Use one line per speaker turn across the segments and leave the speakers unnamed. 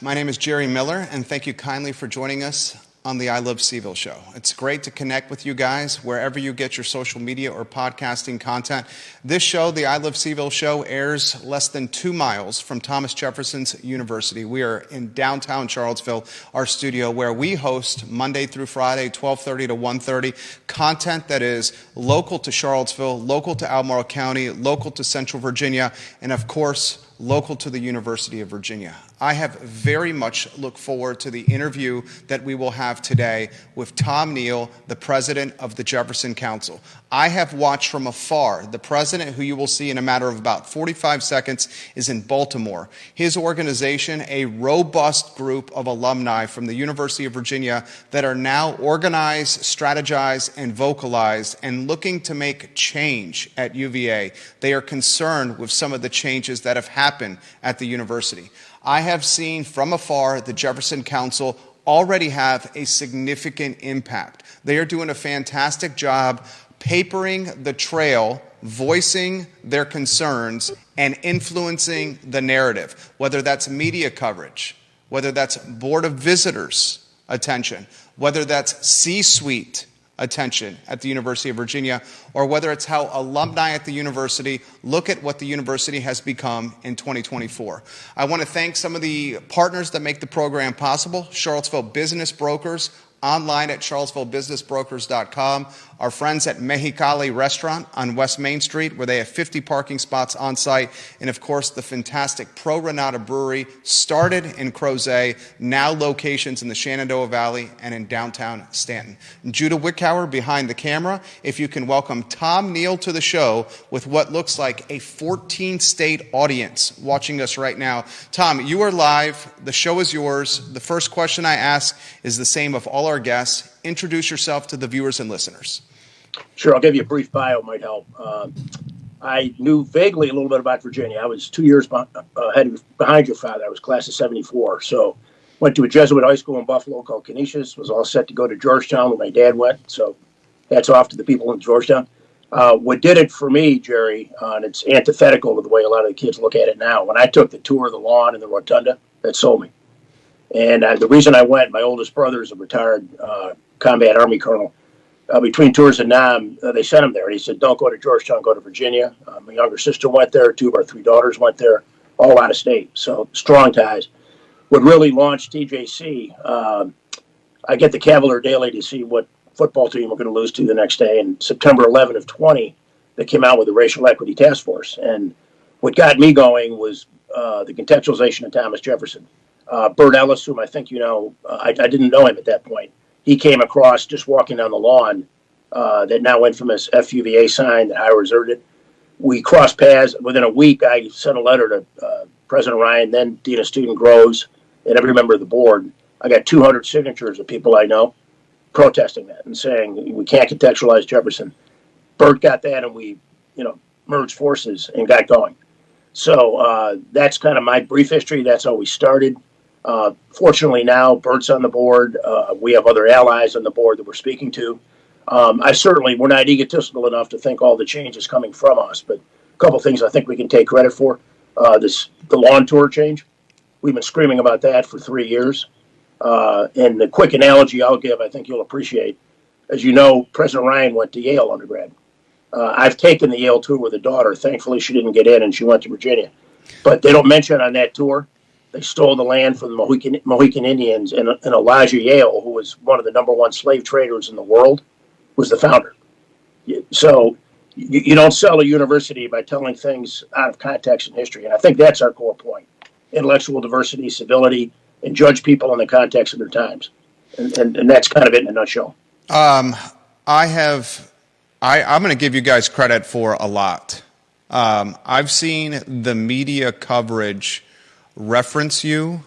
My name is Jerry Miller, and thank you kindly for joining us on the I Love CVille Show. It's great to connect with you guys wherever you get your social media or podcasting content. This show, the I Love CVille Show, airs less than 2 miles from Thomas Jefferson's University. We are in downtown Charlottesville, our studio, where we host Monday through Friday, 12:30 to 1:30, content that is local to Charlottesville, local to Albemarle County, local to Central Virginia, and of course, local to the University of Virginia. I have very much looked forward to the interview that we will have today with Tom Neale, the president of the Jefferson Council. I have watched from afar. The president, who you will see in a matter of about 45 seconds, is in Baltimore. His organization, a robust group of alumni from the University of Virginia that are now organized, strategized, and vocalized and looking to make change at UVA. They are concerned with some of the changes that have happened at the university. I have seen from afar the Jefferson Council already have a significant impact. They are doing a fantastic job papering the trail, voicing their concerns, and influencing the narrative, whether that's media coverage, whether that's Board of Visitors attention, whether that's C-suite attention at the University of Virginia, or whether it's how alumni at the university look at what the university has become in 2024. I want to thank some of the partners that make the program possible: Charlottesville Business Brokers, online at charlottesvillebusinessbrokers.com. Our friends at Mexicali Restaurant on West Main Street, where they have 50 parking spots on site. And of course, the fantastic Pro Renata Brewery, started in Crozet, now locations in the Shenandoah Valley and in downtown Stanton. Judah Wickhauer behind the camera. If you can welcome Tom Neale to the show with what looks like a 14-state audience watching us right now. Tom, you are live. The show is yours. The first question I ask is the same of all our guests. Introduce yourself to the viewers and listeners.
Sure, I'll give you a brief bio, might help. I knew vaguely a little bit about Virginia. I was 2 years behind your father. I was class of 74. So went to a Jesuit high school in Buffalo called Canisius, was all set to go to Georgetown where my dad went. So hats off to the people in Georgetown. What did it for me, Jerry, and it's antithetical to the way a lot of the kids look at it now, when I took the tour of the lawn and the rotunda, that sold me. And the reason I went, my oldest brother is a retired combat Army colonel. Between tours of Nam, they sent him there. And he said, don't go to Georgetown, go to Virginia. My younger sister went there. 2 of our 3 daughters went there, all out of state. So strong ties. What really launched TJC, I get the Cavalier Daily to see what football team we're going to lose to the next day. And September 11 of 20, they came out with the Racial Equity Task Force. And what got me going was the contextualization of Thomas Jefferson. Bert Ellis, whom I think you know, I didn't know him at that point. He came across just walking down the lawn that now infamous FUVA sign that Howard deserted. We crossed paths. Within a week, I sent a letter to President Ryan, then Dean of Student Groves, and every member of the board. I got 200 signatures of people I know protesting that and saying we can't contextualize Jefferson. Bert got that, and we, merged forces and got going. So that's kind of my brief history. That's how we started. Fortunately now, Bert's on the board. We have other allies on the board that we're speaking to. We're not egotistical enough to think all the change is coming from us, but a couple things I think we can take credit for. The lawn tour change. We've been screaming about that for 3 years. And the quick analogy I'll give, I think you'll appreciate. As you know, President Ryan went to Yale undergrad. I've taken the Yale tour with a daughter. Thankfully, she didn't get in and she went to Virginia. But they don't mention on that tour, they stole the land from the Mohican Indians, and Elijah Yale, who was one of the #1 slave traders in the world, was the founder. So you don't sell a university by telling things out of context and history. And I think that's our core point. Intellectual diversity, civility, and judge people in the context of their times. And that's kind of it in a nutshell.
I'm going to give you guys credit for a lot. I've seen the media coverage reference you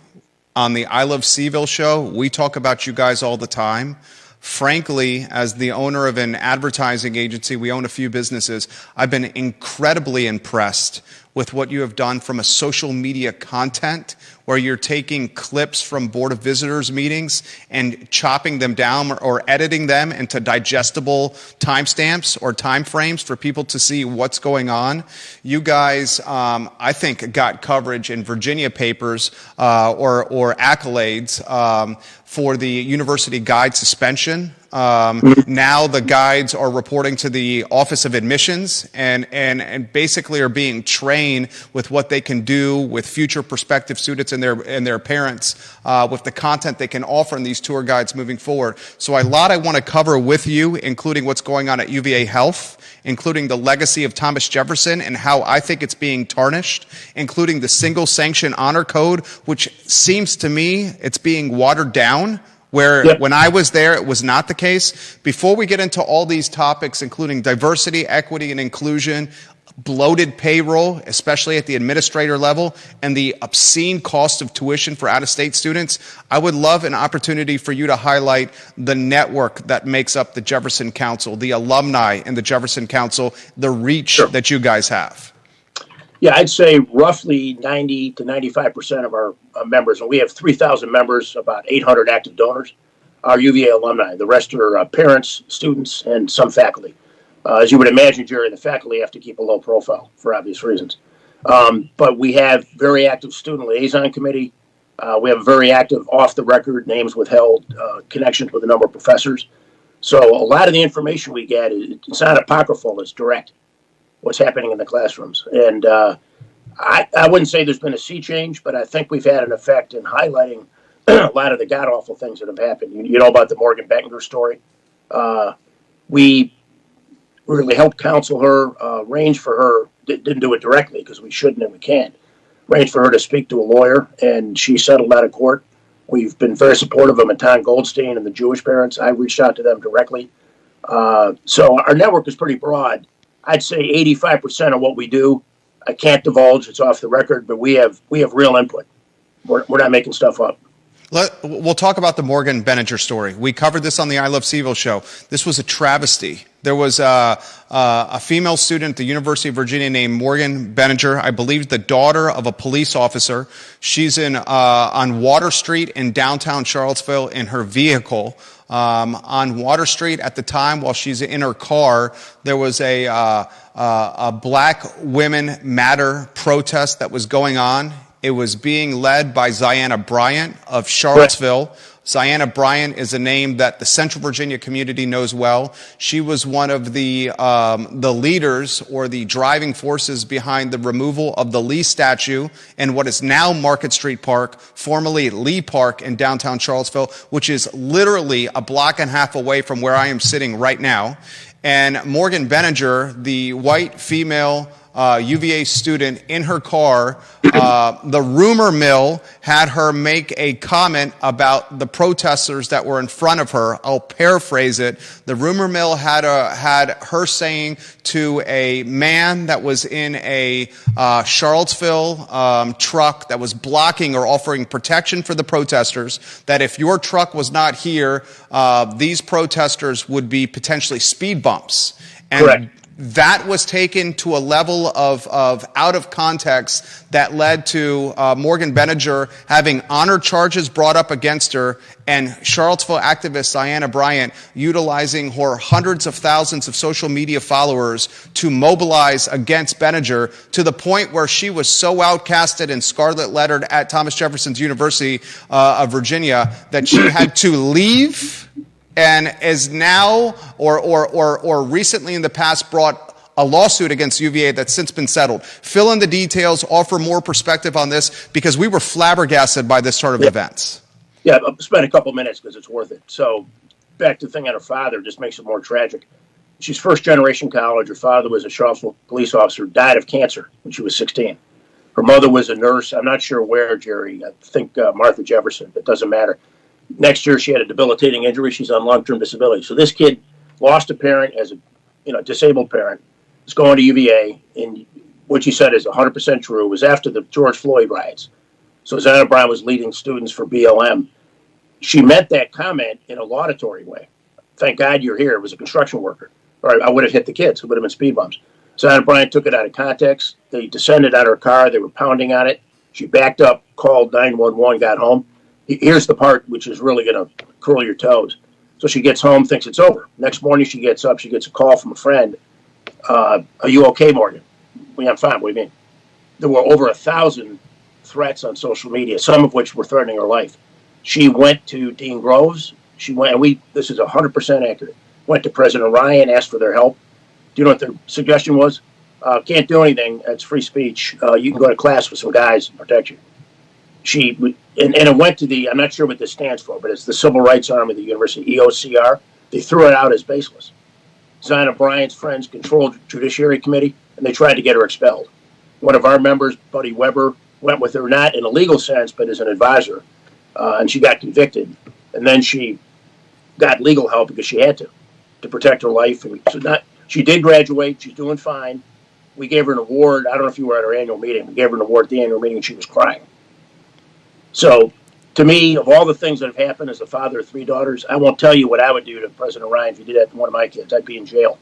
on the I Love CVille show. We talk about you guys all the time. Frankly, as the owner of an advertising agency, we own a few businesses. I've been incredibly impressed with what you have done from a social media content, where you're taking clips from Board of Visitors meetings and chopping them down or editing them into digestible timestamps or time frames for people to see what's going on. You guys, I think, got coverage in Virginia papers or accolades for the university guide suspension. Now the guides are reporting to the Office of Admissions and basically are being trained with what they can do with future prospective students and their parents with the content they can offer in these tour guides moving forward. So a lot I want to cover with you, including what's going on at UVA Health, including the legacy of Thomas Jefferson and how I think it's being tarnished, including the single sanction honor code, which seems to me it's being watered down, where when I was there, it was not the case. Before we get into all these topics, including diversity, equity, and inclusion, bloated payroll, especially at the administrator level, and the obscene cost of tuition for out-of-state students, I would love an opportunity for you to highlight the network that makes up the Jefferson Council, the alumni in the Jefferson Council, the reach that you guys have.
Yeah, I'd say roughly 90 to 95% of our members, and we have 3,000 members, about 800 active donors, are UVA alumni. The rest are parents, students, and some faculty. As you would imagine, Jerry, the faculty have to keep a low profile for obvious reasons. But we have very active student liaison committee. We have very active off-the-record, names withheld, connections with a number of professors. So a lot of the information we get, it's not apocryphal, it's direct. What's happening in the classrooms. And I wouldn't say there's been a sea change, but I think we've had an effect in highlighting a lot of the god-awful things that have happened. You know about the Morgan Bettinger story. We really helped counsel her, arrange for her, didn't do it directly because we shouldn't and we can't, arrange for her to speak to a lawyer, and she settled out of court. We've been very supportive of Matan Goldstein and the Jewish parents. I reached out to them directly. So our network is pretty broad. I'd say 85% of what we do, I can't divulge, it's off the record, but we have real input. We're not making stuff up.
We'll talk about the Morgan Bettinger story. We covered this on the I Love CVille show. This was a travesty. There was a female student at the University of Virginia named Morgan Bettinger, I believe the daughter of a police officer. She's on Water Street in downtown Charlottesville in her vehicle. On Water Street at the time, while she's in her car, there was a Black Women Matter protest that was going on. It was being led by Ziana Bryant of Charlottesville. Ziana Bryant is a name that the Central Virginia community knows well. She was one of the leaders or the driving forces behind the removal of the Lee statue in what is now Market Street Park, formerly Lee Park in downtown Charlottesville, which is literally a block and a half away from where I am sitting right now. And Morgan Bettinger, the white female UVA student in her car, the rumor mill had her make a comment about the protesters that were in front of her. I'll paraphrase it. The rumor mill had her saying to a man that was in a Charlottesville truck that was blocking or offering protection for the protesters, that if your truck was not here, these protesters would be potentially speed bumps. And correct. That was taken to a level of out of context that led to Morgan Bettinger having honor charges brought up against her, and Charlottesville activist Ziana Bryant utilizing her hundreds of thousands of social media followers to mobilize against Bettinger to the point where she was so outcasted and scarlet lettered at Thomas Jefferson's University of Virginia that she had to leave, and is now or recently in the past brought a lawsuit against UVA that's since been settled. Fill in the details, offer more perspective on this, because we were flabbergasted by this sort of events.
Yeah, I'll spend a couple minutes because it's worth it. So back to the thing on her father, just makes it more tragic. She's first generation college. Her father was a Charlottesville police officer, died of cancer when she was 16. Her mother was a nurse. I'm not sure where, Jerry. I think Martha Jefferson. It doesn't matter. Next year, she had a debilitating injury. She's on long-term disability. So this kid lost a parent as a disabled parent. Is going to UVA, and what she said is 100% true. It was after the George Floyd riots. So Ziana Bryant was leading students for BLM. She meant that comment in a laudatory way. Thank God you're here. It was a construction worker. Or I would have hit the kids. It would have been speed bumps. Ziana Bryant took it out of context. They descended on her car. They were pounding on it. She backed up, called 911, got home. Here's the part which is really going to curl your toes. So she gets home, thinks it's over. Next morning she gets up, she gets a call from a friend. Are you okay, Morgan? Well, I'm fine. What do you mean? There were over 1,000 threats on social media, some of which were threatening her life. She went to Dean Groves. She went, and this is 100% accurate. Went to President Ryan, asked for their help. Do you know what their suggestion was? Can't do anything. It's free speech. You can go to class with some guys and protect you. And it went to I'm not sure what this stands for, but it's the Civil Rights Arm of the University, EOCR. They threw it out as baseless. Zina Bryant's friends controlled the Judiciary Committee, and they tried to get her expelled. One of our members, Buddy Weber, went with her, not in a legal sense, but as an advisor, and she got convicted. And then she got legal help because she had to protect her life. And she did graduate. She's doing fine. We gave her an award. I don't know if you were at our annual meeting. We gave her an award at the annual meeting, and she was crying. So, to me, of all the things that have happened as the father of 3 daughters, I won't tell you what I would do to President Ryan if you did that to one of my kids. I'd be in jail.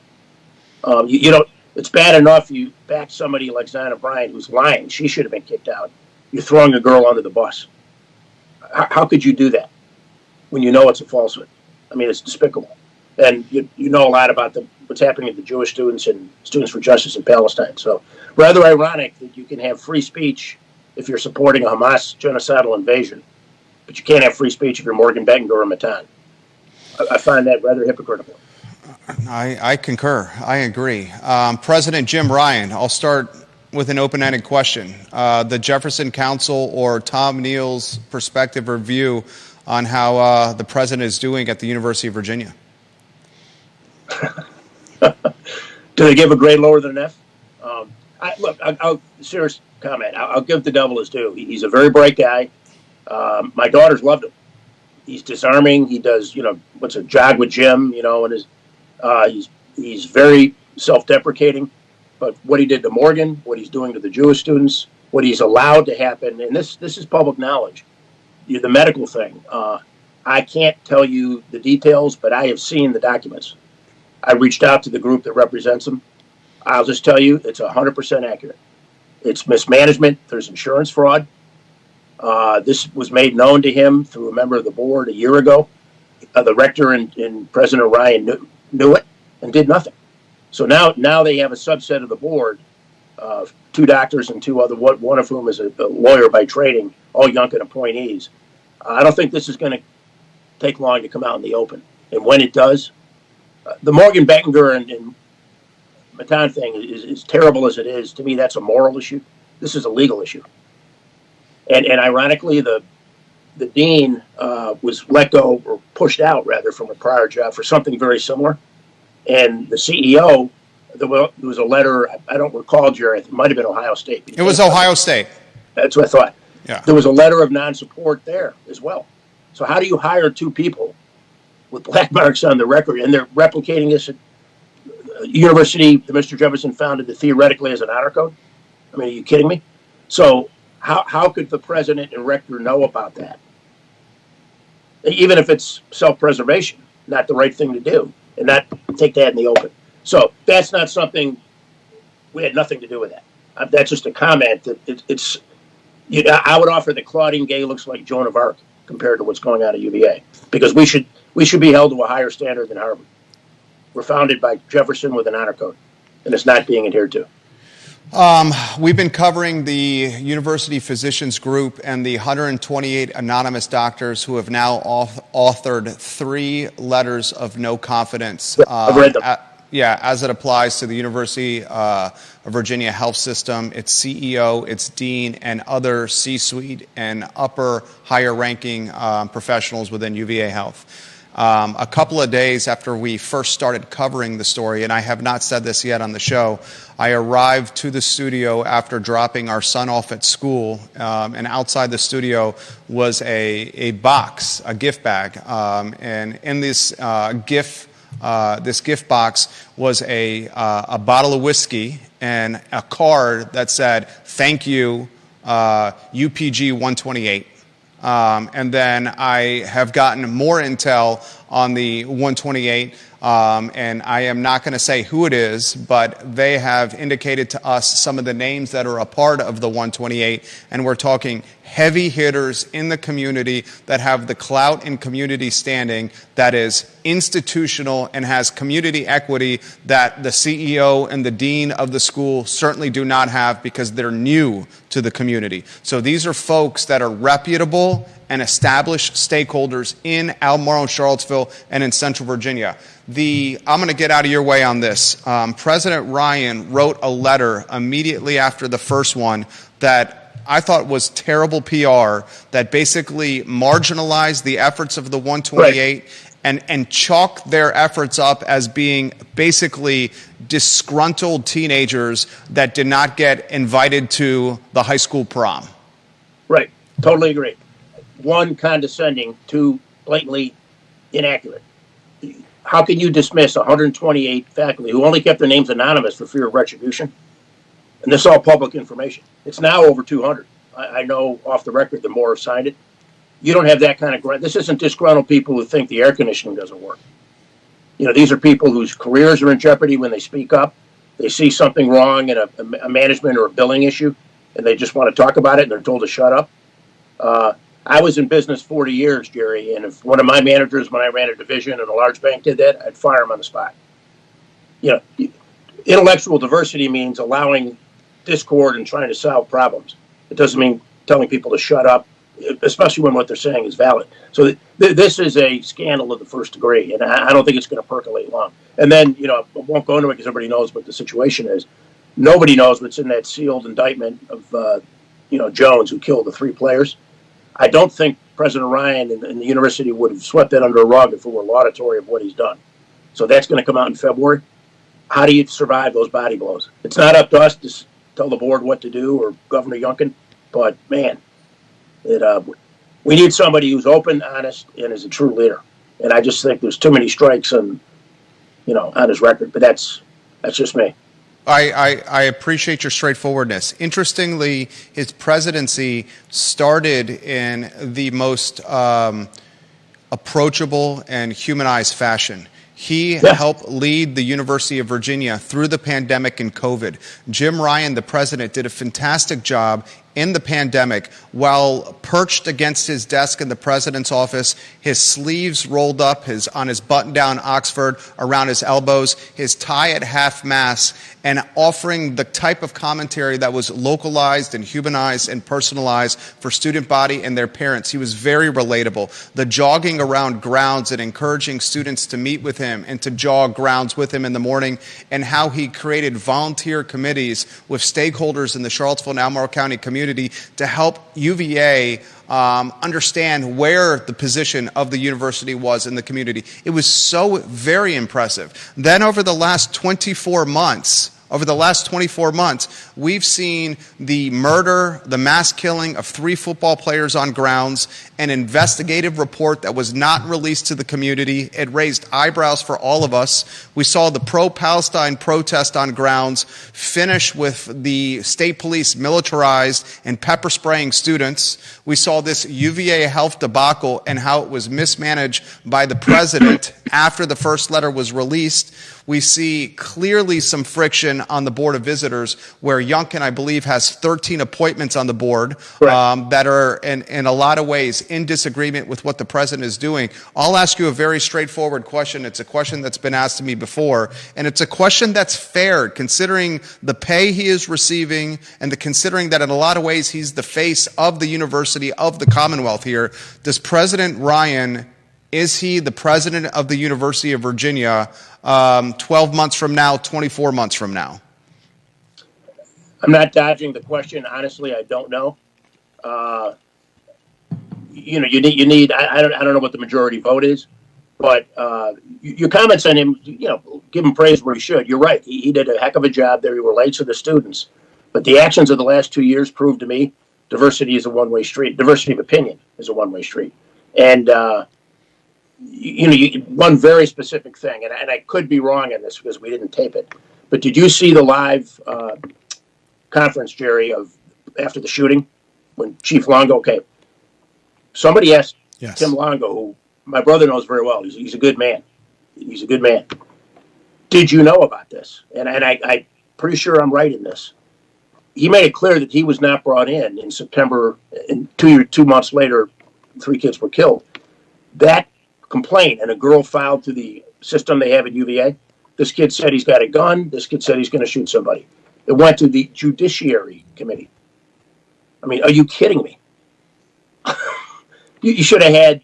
You know, it's bad enough you back somebody like Zina Bryant who's lying. She should have been kicked out. You're throwing a girl under the bus. How could you do that when you know it's a falsehood? I mean, it's despicable. And you know a lot about what's happening to the Jewish students and Students for Justice in Palestine. So rather ironic that you can have free speech if you're supporting a Hamas genocidal invasion, but you can't have free speech if you're Morgan Bettinger or Matan. I find that rather hypocritical.
I concur. I agree. President Jim Ryan, I'll start with an open-ended question. The Jefferson Council or Tom Neale's perspective or view on how the president is doing at the University of Virginia?
Do they give a grade lower than an F? I'll serious comment. I'll give the devil his due. He's a very bright guy. My daughters loved him. He's disarming. He does, what's a jog with Jim, and he's very self-deprecating. But what he did to Morgan, what he's doing to the Jewish students, what he's allowed to happen, and this is public knowledge. The medical thing. I can't tell you the details, but I have seen the documents. I reached out to the group that represents him. I'll just tell you, it's 100% accurate. It's mismanagement. There's insurance fraud. This was made known to him through a member of the board a year ago. The rector and President Ryan knew it and did nothing. So now they have a subset of the board, 2 doctors and 2 other, one of whom is a lawyer by training, all Youngkin appointees. I don't think this is going to take long to come out in the open. And when it does, the Morgan Bettinger and Matan thing is terrible as it is. To me, that's a moral issue. This is a legal issue. And ironically, the dean was let go, or pushed out rather, from a prior job for something very similar. And the CEO, there was a letter, I don't recall, Jerry, it might have been Ohio State.
It was Ohio State.
That's what I thought.
Yeah.
There was a letter of non-support there as well. So how do you hire 2 people with black marks on the record, and they're replicating this at university that Mr. Jefferson founded theoretically as an honor code? I mean, are you kidding me? So how could the president and rector know about that? Even if it's self-preservation, not the right thing to do, and not take that in the open. So that's not something, we had nothing to do with that. That's just a comment that it's. I would offer that Claudine Gay looks like Joan of Arc compared to what's going on at UVA, because we should be held to a higher standard than Harvard. We're founded by Jefferson with an honor code, and it's not being adhered to.
We've been covering the University Physicians Group and the 128 anonymous doctors who have now authored 3 letters of no confidence.
I've read them.
As it applies to the University of Virginia health system, its CEO, its dean, and other C-suite and higher-ranking professionals within UVA Health. A couple of days after we first started covering the story, and I have not said this yet on the show, I arrived to the studio after dropping our son off at school, and outside the studio was a box, a gift bag, and in this gift box was a bottle of whiskey and a card that said, "Thank you, UPG 128." And then I have gotten more intel on the 128. And I am not going to say who it is, but they have indicated to us some of the names that are a part of the 128. And we're talking heavy hitters in the community that have the clout and community standing that is institutional and has community equity that the CEO and the dean of the school certainly do not have because they're new to the community. So these are folks that are reputable and established stakeholders in Albemarle, Charlottesville, and in Central Virginia. I'm going to get out of your way on this. President Ryan wrote a letter immediately after the first one that I thought was terrible PR, that basically marginalized the efforts of the 128 and chalked their efforts up as being basically disgruntled teenagers that did not get invited to the high school prom.
Right. Totally agree. One, condescending, two, blatantly inaccurate. How can you dismiss 128 faculty who only kept their names anonymous for fear of retribution? And this is all public information. It's now over 200. I know off the record that more have signed it. You don't have that kind of this isn't disgruntled people who think the air conditioning doesn't work. You know, these are people whose careers are in jeopardy when they speak up. They see something wrong in a management or a billing issue, and they just want to talk about it, and they're told to shut up. I was in business 40 years, Jerry, and if one of my managers, when I ran a division in a large bank, did that, I'd fire him on the spot. You know, intellectual diversity means allowing discord and trying to solve problems. It doesn't mean telling people to shut up, especially when what they're saying is valid. So this is a scandal of the first degree, and I don't think it's going to percolate long. And then, you know, I won't go into it because everybody knows what the situation is. Nobody knows what's in that sealed indictment of, Jones, who killed the 3 players. I don't think President Ryan and the university would have swept that under a rug if it were laudatory of what he's done. So that's going to come out in February. How do you survive those body blows? It's not up to us to tell the board what to do or Governor Youngkin, but man, we need somebody who's open, honest, and is a true leader. And I just think there's too many strikes on his record. But that's just me.
I appreciate your straightforwardness. Interestingly, his presidency started in the most approachable and humanized fashion. He helped lead the University of Virginia through the pandemic and COVID. Jim Ryan, the president, did a fantastic job in the pandemic while perched against his desk in the president's office, his sleeves rolled up, on his button-down Oxford around his elbows, his tie at half-mast, and offering the type of commentary that was localized and humanized and personalized for student body and their parents. He was very relatable. The jogging around grounds and encouraging students to meet with him and to jog grounds with him in the morning, and how he created volunteer committees with stakeholders in the Charlottesville and Albemarle County community to help UVA understand where the position of the university was in the community. It was so very impressive. Then over the last 24 months, we've seen the murder, the mass killing of 3 football players on grounds, an investigative report that was not released to the community. It raised eyebrows for all of us. We saw the pro-Palestine protest on grounds finish with the state police militarized and pepper spraying students. We saw this UVA health debacle and how it was mismanaged by the president after the first letter was released. We see clearly some friction on the Board of Visitors, where Youngkin, I believe, has 13 appointments on the board that are, in a lot of ways, in disagreement with what the president is doing. I'll ask you a very straightforward question. It's a question that's been asked to me before, and it's a question that's fair, considering the pay he is receiving and considering that in a lot of ways he's the face of the university, of the Commonwealth here. Does President Ryan, is he the president of the University of Virginia 12 months from now, 24 months from now?
I'm not dodging the question. Honestly, I don't know. You need. I don't know what the majority vote is, but your comments on him, give him praise where he should. You're right. He did a heck of a job there. He relates to the students, but the actions of the last 2 years prove to me diversity is a one-way street. Diversity of opinion is a one-way street, and one very specific thing, and I could be wrong on this because we didn't tape it, but did you see the live conference, Jerry, of after the shooting when Chief Longo? Okay, somebody asked Tim Longo, who My brother knows very well. He's a good man. He's a good man. Did you know about this? And I'm pretty sure I'm right in this. He made it clear that he was not brought in September, and 2 months later, 3 kids were killed. That complaint, and a girl filed through the system they have at UVA. This kid said he's got a gun. This kid said he's going to shoot somebody. It went to the Judiciary Committee. I mean, are you kidding me? You should have had,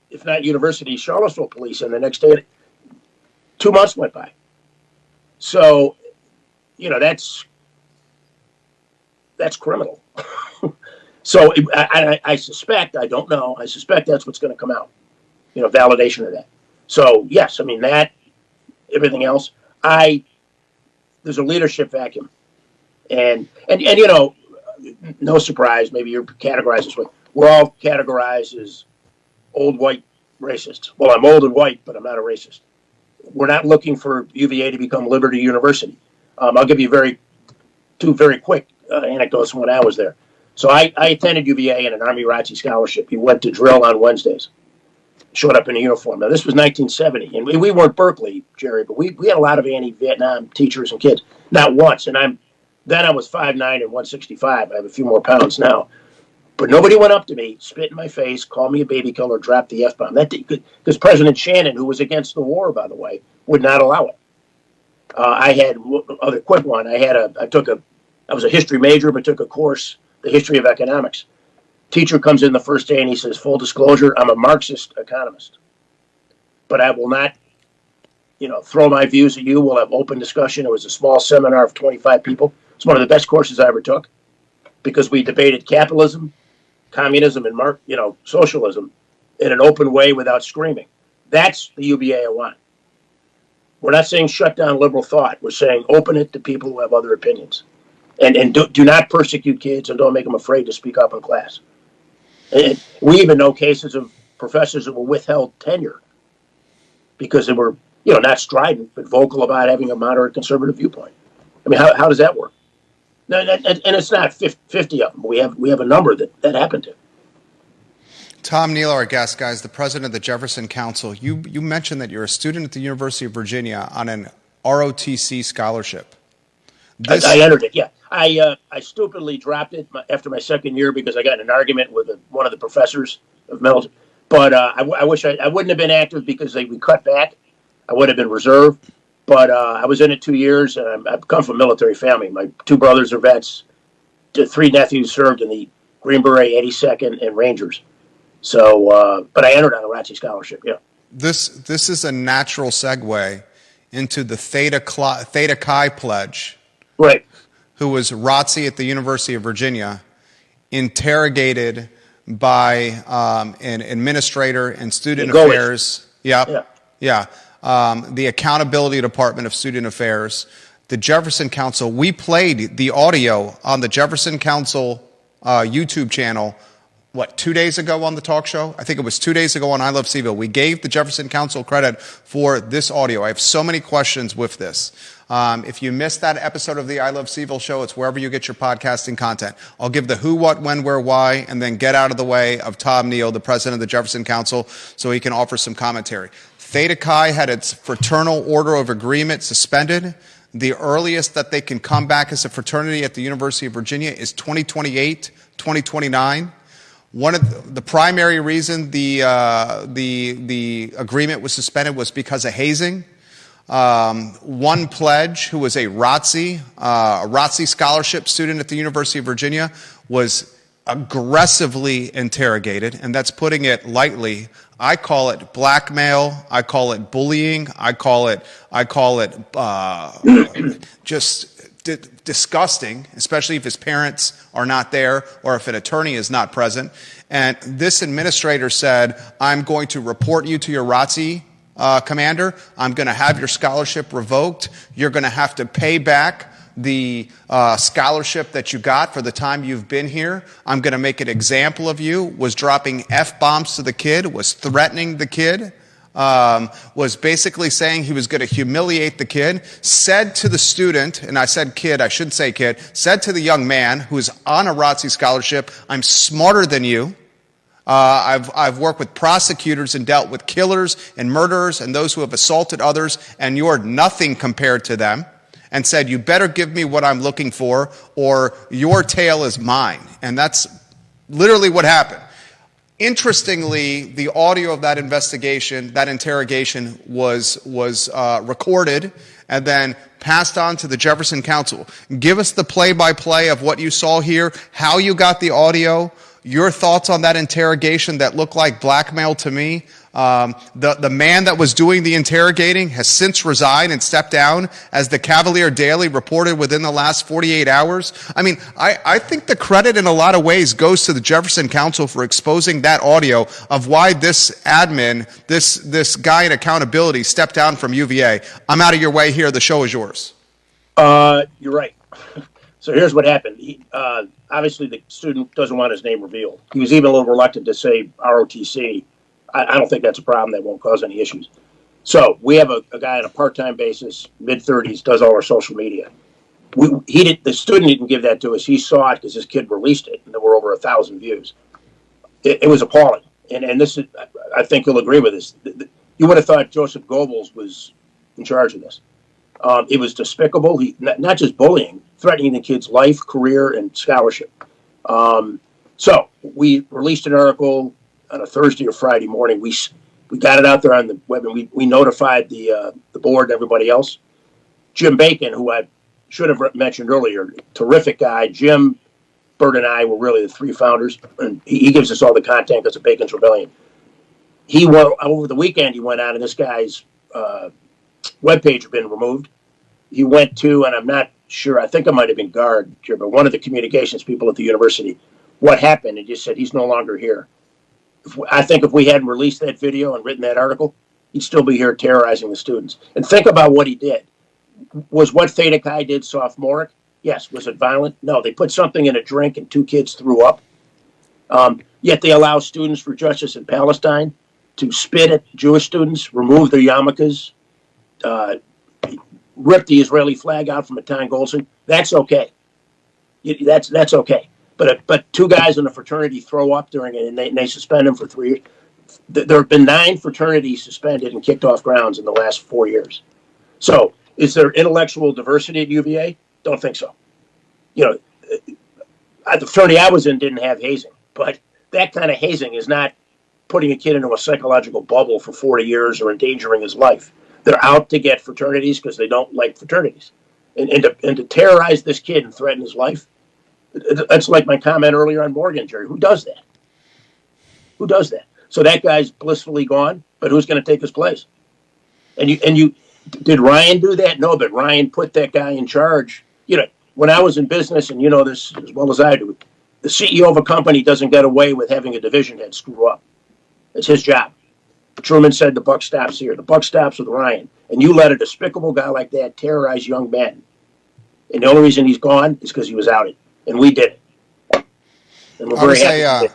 if not University, Charlottesville police, and the next day, 2 months went by. So, that's criminal. So I suspect, I don't know, I suspect that's what's going to come out, validation of that. So, yes, I mean, that, everything else, there's a leadership vacuum. And no surprise, maybe you're categorized this way. We're all categorized as old white racists. Well, I'm old and white, but I'm not a racist. We're not looking for UVA to become Liberty University. I'll give you two very quick anecdotes from when I was there. So I attended UVA in an Army ROTC scholarship. We went to drill on Wednesdays. Showed up in a uniform. Now, this was 1970, and we weren't Berkeley, Jerry, but we had a lot of anti-Vietnam teachers and kids. Not once, and then I was 5'9" and 165. I have a few more pounds now. But nobody went up to me, spit in my face, called me a baby killer, dropped the F-bomb. Because President Shannon, who was against the war, by the way, would not allow it. I had other quick one. I was a history major, but took a course, the history of economics. Teacher comes in the first day and he says, full disclosure, I'm a Marxist economist. But I will not, throw my views at you. We'll have open discussion. It was a small seminar of 25 people. It's one of the best courses I ever took because we debated capitalism, communism, and socialism in an open way without screaming. That's the UVA I want. We're not saying shut down liberal thought. We're saying open it to people who have other opinions. And do not persecute kids and don't make them afraid to speak up in class. And we even know cases of professors that were withheld tenure because they were, not strident, but vocal about having a moderate conservative viewpoint. I mean, how does that work? And it's not 50 of them. We have a number that happened to.
Tom Neale, our guest, guys, the president of the Jefferson Council. You mentioned that you're a student at the University of Virginia on an ROTC scholarship.
I entered it, yeah. I stupidly dropped it after my second year because I got in an argument with one of the professors of military. But I wish I wouldn't have been active because we cut back. I would have been reserved. But I was in it 2 years, and I've come from a military family. My 2 brothers are vets. 3 nephews served in the Green Beret, 82nd, and Rangers. So, but I entered on a ROTC scholarship, yeah.
This is a natural segue into the Theta Chi pledge.
Right.
Who was ROTC at the University of Virginia, interrogated by an administrator and student affairs. Yeah. The Accountability Department of Student Affairs. The Jefferson Council, we played the audio on the Jefferson Council YouTube channel, 2 days ago on the talk show? I think it was 2 days ago on I Love CVille. We gave the Jefferson Council credit for this audio. I have so many questions with this. If you missed that episode of the I Love CVille show, it's wherever you get your podcasting content. I'll give the who, what, when, where, why, and then get out of the way of Tom Neale, the president of the Jefferson Council, so he can offer some commentary. Theta Chi had its fraternal order of agreement suspended. The earliest that they can come back as a fraternity at the University of Virginia is 2028, 2029. One of the primary reason the agreement was suspended was because of hazing. One pledge, who was a ROTC scholarship student at the University of Virginia, was aggressively interrogated, and that's putting it lightly. I call it blackmail. I call it bullying. I call it just disgusting, especially if his parents are not there or if an attorney is not present. And this administrator said, I'm going to report you to your ROTC commander. I'm going to have your scholarship revoked. You're going to have to pay back the scholarship that you got for the time you've been here. I'm going to make an example of you. Was dropping F-bombs to the kid, was threatening the kid, was basically saying he was going to humiliate the kid, said to the student, and I said kid, I shouldn't say kid, said to the young man who's on a ROTC scholarship, I'm smarter than you. I've worked with prosecutors and dealt with killers and murderers and those who have assaulted others, and you're nothing compared to them, and said, you better give me what I'm looking for or your tail is mine. And that's literally what happened. Interestingly, the audio of that investigation, that interrogation, was recorded and then passed on to the Jefferson Council. Give us the play-by-play of what you saw here, how you got the audio, your thoughts on that interrogation that looked like blackmail to me. The man that was doing the interrogating has since resigned and stepped down, as the Cavalier Daily reported within the last 48 hours. I mean, I think the credit in a lot of ways goes to the Jefferson Council for exposing that audio of why this admin, this guy in accountability, stepped down from UVA. I'm out of your way here. The show is yours.
You're right. So here's what happened. Obviously, the student doesn't want his name revealed. He was even a little reluctant to say ROTC. I don't think that's a problem. That won't cause any issues. So we have a guy on a part-time basis, mid-30s, does all our social media. The student didn't give that to us. He saw it because his kid released it, and there were over 1,000 views. It was appalling. And this is, I think you'll agree with this. You would have thought Joseph Goebbels was in charge of this. It was despicable. Not just bullying, threatening the kid's life, career, and scholarship. So we released an article on a Thursday or Friday morning. We got it out there on the web, and we notified the board and everybody else. Jim Bacon, who I should have mentioned earlier, terrific guy. Jim, Bert, and I were really the three founders, and he gives us all the content because of Bacon's Rebellion. Over the weekend, he went on, and this guy's webpage had been removed. He went to, and I'm not sure, I think it might have been Guard, but one of the communications people at the university. What happened? And just said he's no longer here. I think if we hadn't released that video and written that article, he'd still be here terrorizing the students. And think about what he did. Was what Theta Chi did sophomoric? Yes. Was it violent? No. They put something in a drink and 2 kids threw up. Yet they allow Students for Justice in Palestine to spit at Jewish students, remove their yarmulkes, rip the Israeli flag out from Matan Golson. That's okay. That's okay. But 2 guys in a fraternity throw up during it, and they suspend them for 3 years. There have been 9 fraternities suspended and kicked off grounds in the last 4 years. So, is there intellectual diversity at UVA? Don't think so. You know, the fraternity I was in didn't have hazing, but that kind of hazing is not putting a kid into a psychological bubble for 40 years or endangering his life. They're out to get fraternities because they don't like fraternities, and to terrorize this kid and threaten his life. That's like my comment earlier on Morgan, Jerry. Who does that? Who does that? So that guy's blissfully gone, but who's going to take his place? And you did Ryan do that? No, but Ryan put that guy in charge. You know, when I was in business, and you know this as well as I do, the CEO of a company doesn't get away with having a division head screw up. It's his job. Truman said the buck stops here. The buck stops with Ryan. And you let a despicable guy like that terrorize young men. And the only reason he's gone is because he was outed. And we did it. And we're very happy.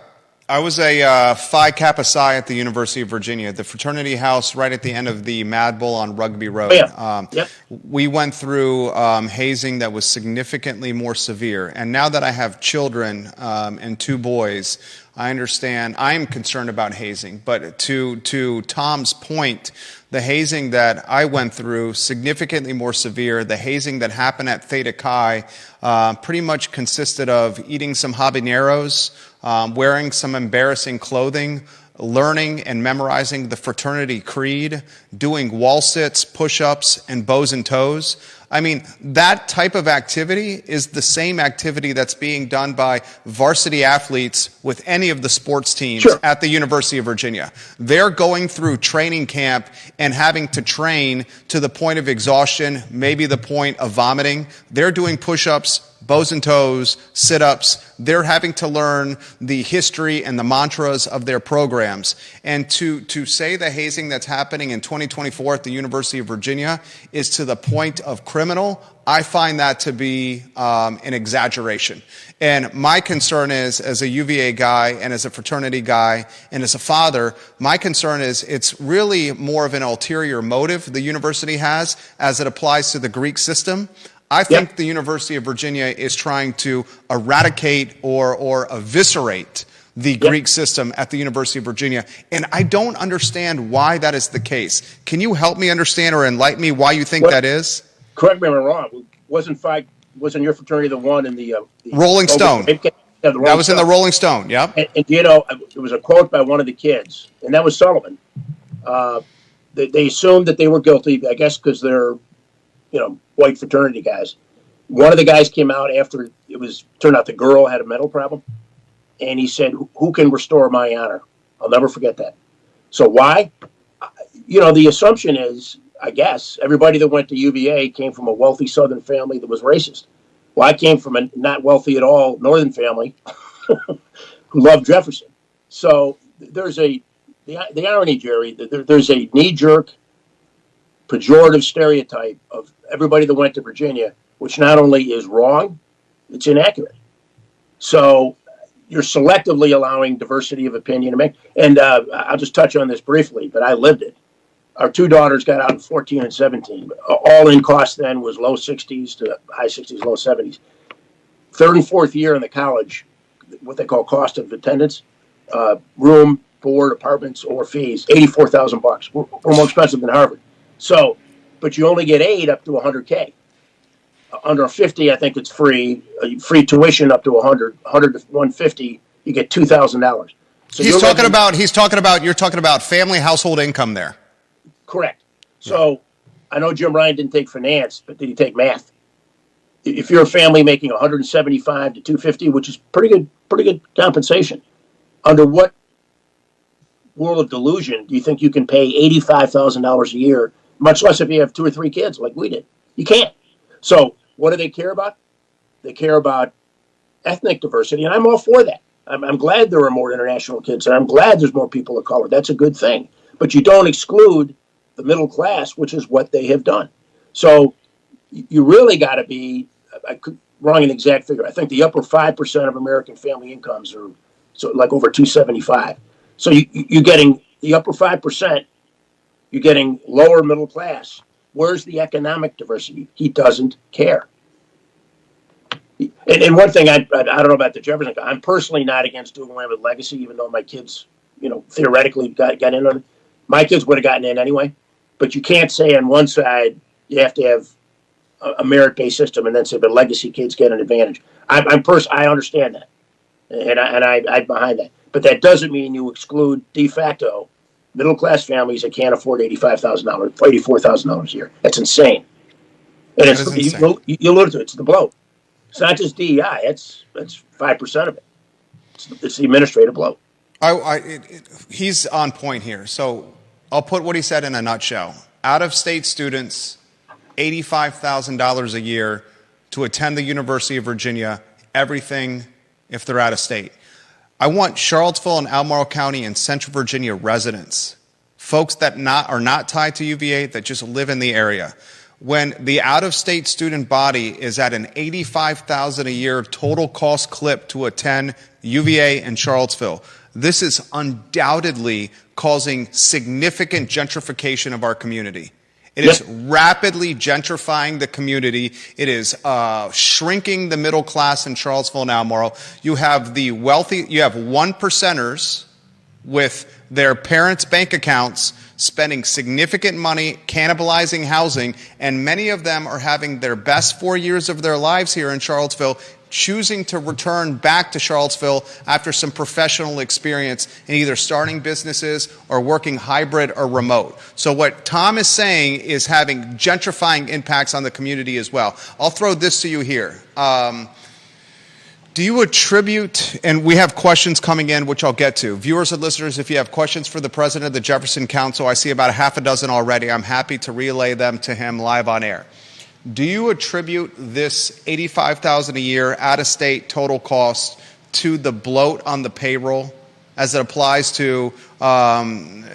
I was a Phi Kappa Psi at the University of Virginia, the fraternity house right at the end of the Mad Bull on Rugby Road.
Oh, yeah. Yep.
We went through hazing that was significantly more severe. And now that I have children and 2 boys, I understand. I am concerned about hazing. But to Tom's point, the hazing that I went through, significantly more severe. The hazing that happened at Theta Chi pretty much consisted of eating some habaneros, wearing some embarrassing clothing, learning and memorizing the fraternity creed, doing wall sits, push-ups, and bows and toes. I mean, that type of activity is the same activity that's being done by varsity athletes with any of the sports teams at the University of Virginia. They're going through training camp and having to train to the point of exhaustion, maybe the point of vomiting. They're doing push-ups, bows and toes, sit-ups. They're having to learn the history and the mantras of their programs. And to say the hazing that's happening in 2024 at the University of Virginia is to the point of criminal, I find that to be an exaggeration. And my concern is, as a UVA guy and as a fraternity guy and as a father, my concern is it's really more of an ulterior motive the university has as it applies to the Greek system. I think the University of Virginia is trying to eradicate or eviscerate the Greek system at the University of Virginia. And I don't understand why that is the case. Can you help me understand or enlighten me why you think that is?
Correct me if I'm wrong. Wasn't your fraternity the one in the
Rolling Stone?
Yeah,
That was in the Rolling Stone, yep.
And it was a quote by one of the kids, and that was Sullivan. They assumed that they were guilty, I guess, because they're, white fraternity guys. One of the guys came out after turned out the girl had a mental problem, and he said, "Who can restore my honor?" I'll never forget that. So why? The assumption is, I guess, everybody that went to UVA came from a wealthy Southern family that was racist. Well, I came from a not wealthy at all Northern family who loved Jefferson. So there's the irony, Jerry, there's a knee-jerk, pejorative stereotype of everybody that went to Virginia, which not only is wrong, it's inaccurate. So you're selectively allowing diversity of opinion. And I'll just touch on this briefly, but I lived it. Our two daughters got out in 14 and 17. All-in cost then was low 60s to high 60s, low 70s. Third and fourth year in the college, what they call cost of attendance, room, board, apartments, or fees, $84,000. We're more expensive than Harvard. So, but you only get aid up to $100K. Under 50, I think it's free. Free tuition up to 100 to 150, you get $2,000. So you're talking about family household income there. Correct. So I know Jim Ryan didn't take finance, but did he take math? If you're a family making 175 to 250, which is pretty good compensation, under what world of delusion do you think you can pay $85,000 a year, much less if you have 2 or 3 kids like we did? You can't. So what do they care about? They care about ethnic diversity, and I'm all for that. I'm glad there are more international kids, and I'm glad there's more people of color. That's a good thing. But you don't exclude the middle class, which is what they have done. So you really got to be, wrong an exact figure. I think the upper 5% of American family incomes are like over 275. So you're getting the upper 5%, you're getting lower middle class. Where's the economic diversity? He doesn't care. And one thing, I don't know about the Jefferson, I'm personally not against doing away with legacy, even though my kids, theoretically got in on it. My kids would have gotten in anyway. But you can't say on one side you have to have a merit-based system and then say, but legacy kids get an advantage. I understand that, and I'm behind that. But that doesn't mean you exclude de facto middle-class families that can't afford $85,000, $84,000 a year. That's insane. And it's insane. You alluded to it. It's the bloat. It's not just DEI. That's 5% of it. It's the administrative bloat.
He's on point here. So I'll put what he said in a nutshell. Out-of-state students, $85,000 a year to attend the University of Virginia, everything if they're out of state. I want Charlottesville and Albemarle County and Central Virginia residents, folks that are not tied to UVA, that just live in the area. When the out-of-state student body is at an $85,000 a year total cost clip to attend UVA and Charlottesville, this is undoubtedly causing significant gentrification of our community. It is rapidly gentrifying the community. It is shrinking the middle class in Charlottesville and Albemarle. You have the wealthy, you have 1%ers with their parents' bank accounts spending significant money, cannibalizing housing, and many of them are having their best 4 years of their lives here in Charlottesville, choosing to return back to Charlottesville after some professional experience in either starting businesses or working hybrid or remote. So what Tom is saying is having gentrifying impacts on the community as well. I'll throw this to you here. Do you attribute, and we have questions coming in, which I'll get to. Viewers and listeners, if you have questions for the president of the Jefferson Council, I see about a half a dozen already. I'm happy to relay them to him live on air. Do you attribute this $85,000 a year out-of-state total cost to the bloat on the payroll as it applies to admins,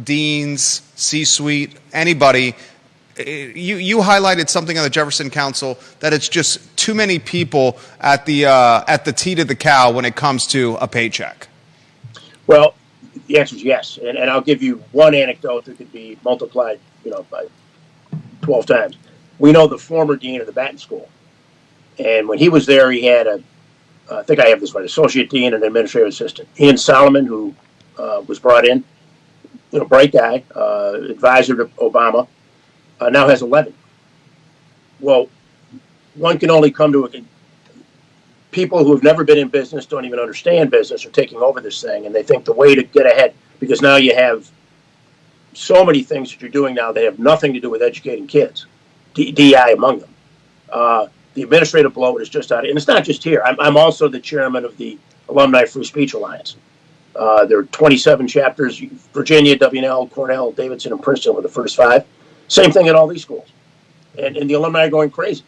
deans, C-suite, anybody? You highlighted something on the Jefferson Council that it's just too many people at the teat of the cow when it comes to a paycheck.
Well, the answer is yes, and I'll give you one anecdote that could be multiplied, by 12 times. We know the former dean of the Batten School, and when he was there, he had a I think I have this right, associate dean and administrative assistant. Ian Solomon, who was brought in, bright guy, advisor to Obama, now has 11. Well, one can only come to people who have never been in business, don't even understand business, are taking over this thing, and they think the way to get ahead, because now you have so many things that you're doing now that have nothing to do with educating kids, DEI among them. The administrative bloat is just out, and it's not just here. I'm also the chairman of the Alumni Free Speech Alliance. There are 27 chapters. Virginia, W&L, Cornell, Davidson, and Princeton were the first 5. Same thing at all these schools. And the alumni are going crazy.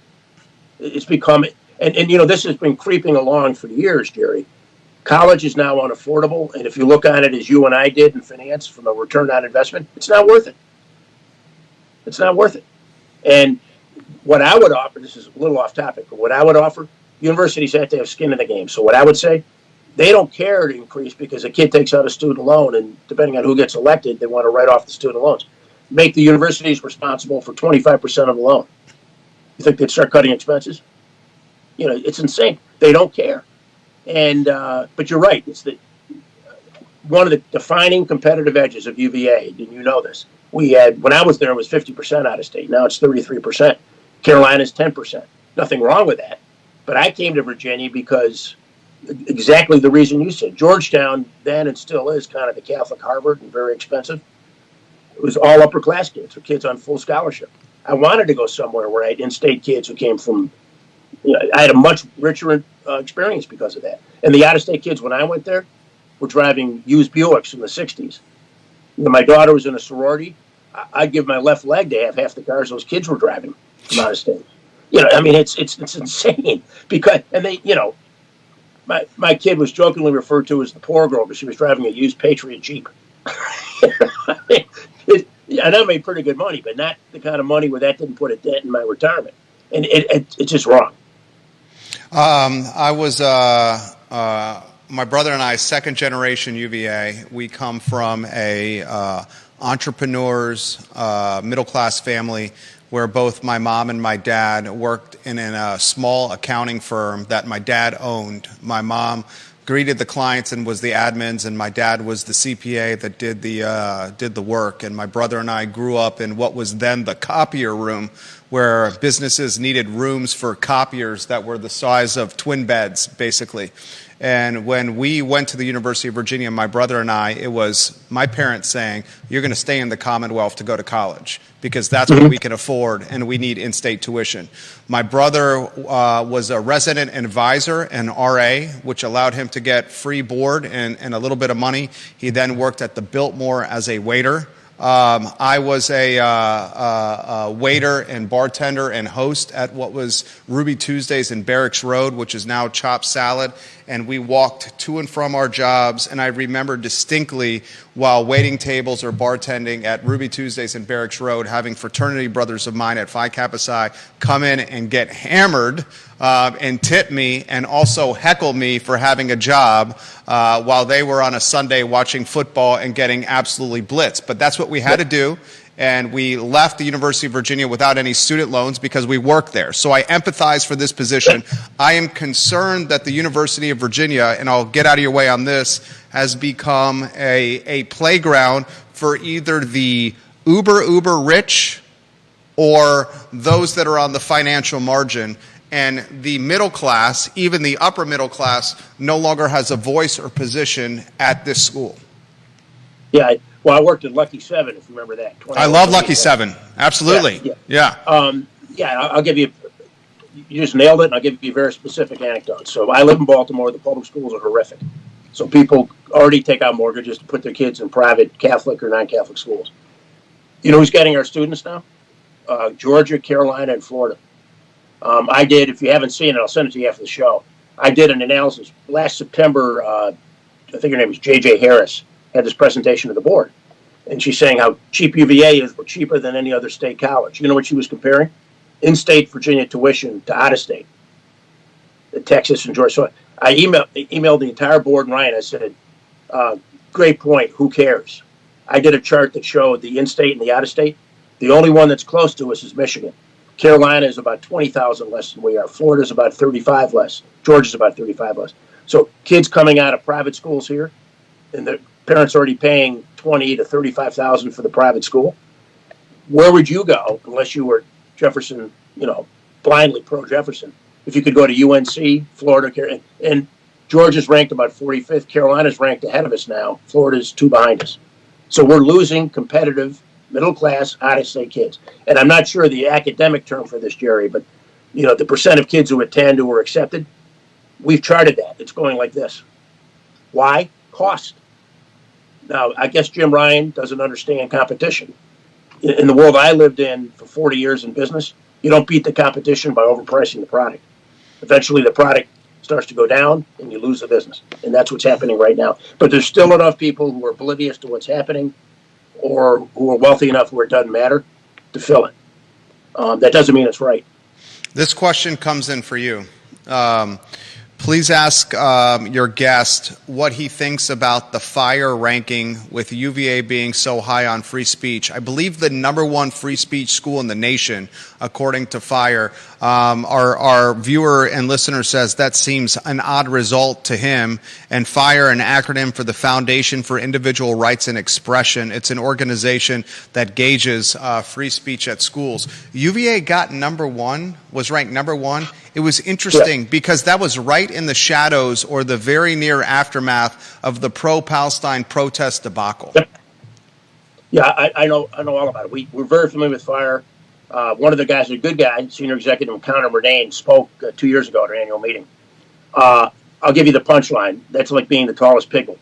It's become, and this has been creeping along for years, Jerry. College is now unaffordable, and if you look at it as you and I did in finance from a return on investment, it's not worth it. It's not worth it. And what I would offer, this is a little off topic, but what I would offer, universities have to have skin in the game. So what I would say, they don't care to increase because a kid takes out a student loan, and depending on who gets elected, they want to write off the student loans. Make the universities responsible for 25% of the loan. You think they'd start cutting expenses? It's insane. They don't care. And but you're right. It's one of the defining competitive edges of UVA, and you know this. We had, when I was there, it was 50% out of state. Now it's 33%. Carolina's 10%. Nothing wrong with that. But I came to Virginia because exactly the reason you said. Georgetown then and still is kind of the Catholic Harvard and very expensive. It was all upper class kids or kids on full scholarship. I wanted to go somewhere where I had in-state kids who came from, I had a much richer experience because of that. And the out-of-state kids, when I went there, were driving used Buicks in the 60s. My daughter was in a sorority. I'd give my left leg to have half the cars those kids were driving from out of state. It's insane because, and they, my kid was jokingly referred to as the poor girl because she was driving a used Patriot Jeep. And I made pretty good money, but not the kind of money where that didn't put a dent in my retirement. And it's just wrong.
I was, my brother and I, second generation UVA. We come from a entrepreneur's middle-class family where both my mom and my dad worked in a small accounting firm that my dad owned. My mom greeted the clients and was the admins, and my dad was the CPA that did the work. And my brother and I grew up in what was then the copier room, where businesses needed rooms for copiers that were the size of twin beds, basically. And when we went to the University of Virginia, my brother and I, it was my parents saying, you're going to stay in the Commonwealth to go to college because that's what we can afford and we need in-state tuition. My brother was a resident advisor, an RA, which allowed him to get free board and a little bit of money. He then worked at the Biltmore as a waiter. I was a waiter and bartender and host at what was Ruby Tuesdays in Barracks Road, which is now Chopped Salad. And we walked to and from our jobs. And I remember distinctly while waiting tables or bartending at Ruby Tuesdays in Barracks Road, having fraternity brothers of mine at Phi Kappa Psi come in and get hammered and tip me and also heckle me for having a job while they were on a Sunday watching football and getting absolutely blitzed. But that's what we had to do. And we left the University of Virginia without any student loans because we worked there. So I empathize for this position. I am concerned that the University of Virginia, and I'll get out of your way on this, has become a playground for either the uber rich or those that are on the financial margin. And the middle class, even the upper middle class, no longer has a voice or position at this school.
Yeah, well, I worked at Lucky 7, if you remember that.
I love Lucky 7. Absolutely. Yeah.
I'll give you, you just nailed it, and I'll give you a very specific anecdote. So I live in Baltimore. The public schools are horrific. So people already take out mortgages to put their kids in private Catholic or non-Catholic schools. You know who's getting our students now? Georgia, Carolina, and Florida. I did, if you haven't seen it, I'll send it to you after the show. I did an analysis last September. I think her name was J.J. Harris, had this presentation to the board. And she's saying how cheap UVA is, but cheaper than any other state college. You know what she was comparing? In-state Virginia tuition to out-of-state. Texas and Georgia. So I emailed the entire board and Ryan. I said, great point. Who cares? I did a chart that showed the in-state and the out-of-state. The only one that's close to us is Michigan. Carolina is about 20,000 less than we are. Florida is about 35 less. Georgia's about 35 less. So kids coming out of private schools here, and the parents already paying 20 to 35,000 for the private school. Where would you go unless you were Jefferson, blindly pro Jefferson? If you could go to UNC, Florida, and Georgia's ranked about 45th. Carolina's ranked ahead of us now. Florida's 2 behind us. So we're losing competitive, middle-class, out-of-state kids. And I'm not sure the academic term for this, Jerry, but, the percent of kids who attend who are accepted, we've charted that. It's going like this. Why? Cost. Now, I guess Jim Ryan doesn't understand competition. In the world I lived in for 40 years in business, you don't beat the competition by overpricing the product. Eventually, the product starts to go down and you lose the business. And that's what's happening right now. But there's still enough people who are oblivious to what's happening or who are wealthy enough where it doesn't matter to fill it. That doesn't mean it's right.
This question comes in for you. Please ask your guest what he thinks about the FIRE ranking with UVA being so high on free speech. I believe the #1 free speech school in the nation, according to FIRE. Our viewer and listener says that seems an odd result to him. And FIRE, an acronym for the Foundation for Individual Rights and Expression. It's an organization that gauges free speech at schools. UVA got #1, was ranked #1. It was interesting because that was right in the shadows or the very near aftermath of the pro-Palestine protest debacle.
Yeah, I know all about it. We're very familiar with FIRE. One of the guys, a good guy, senior executive Connor Murnane, spoke 2 years ago at our annual meeting. I'll give you the punchline. That's like being the tallest piglet.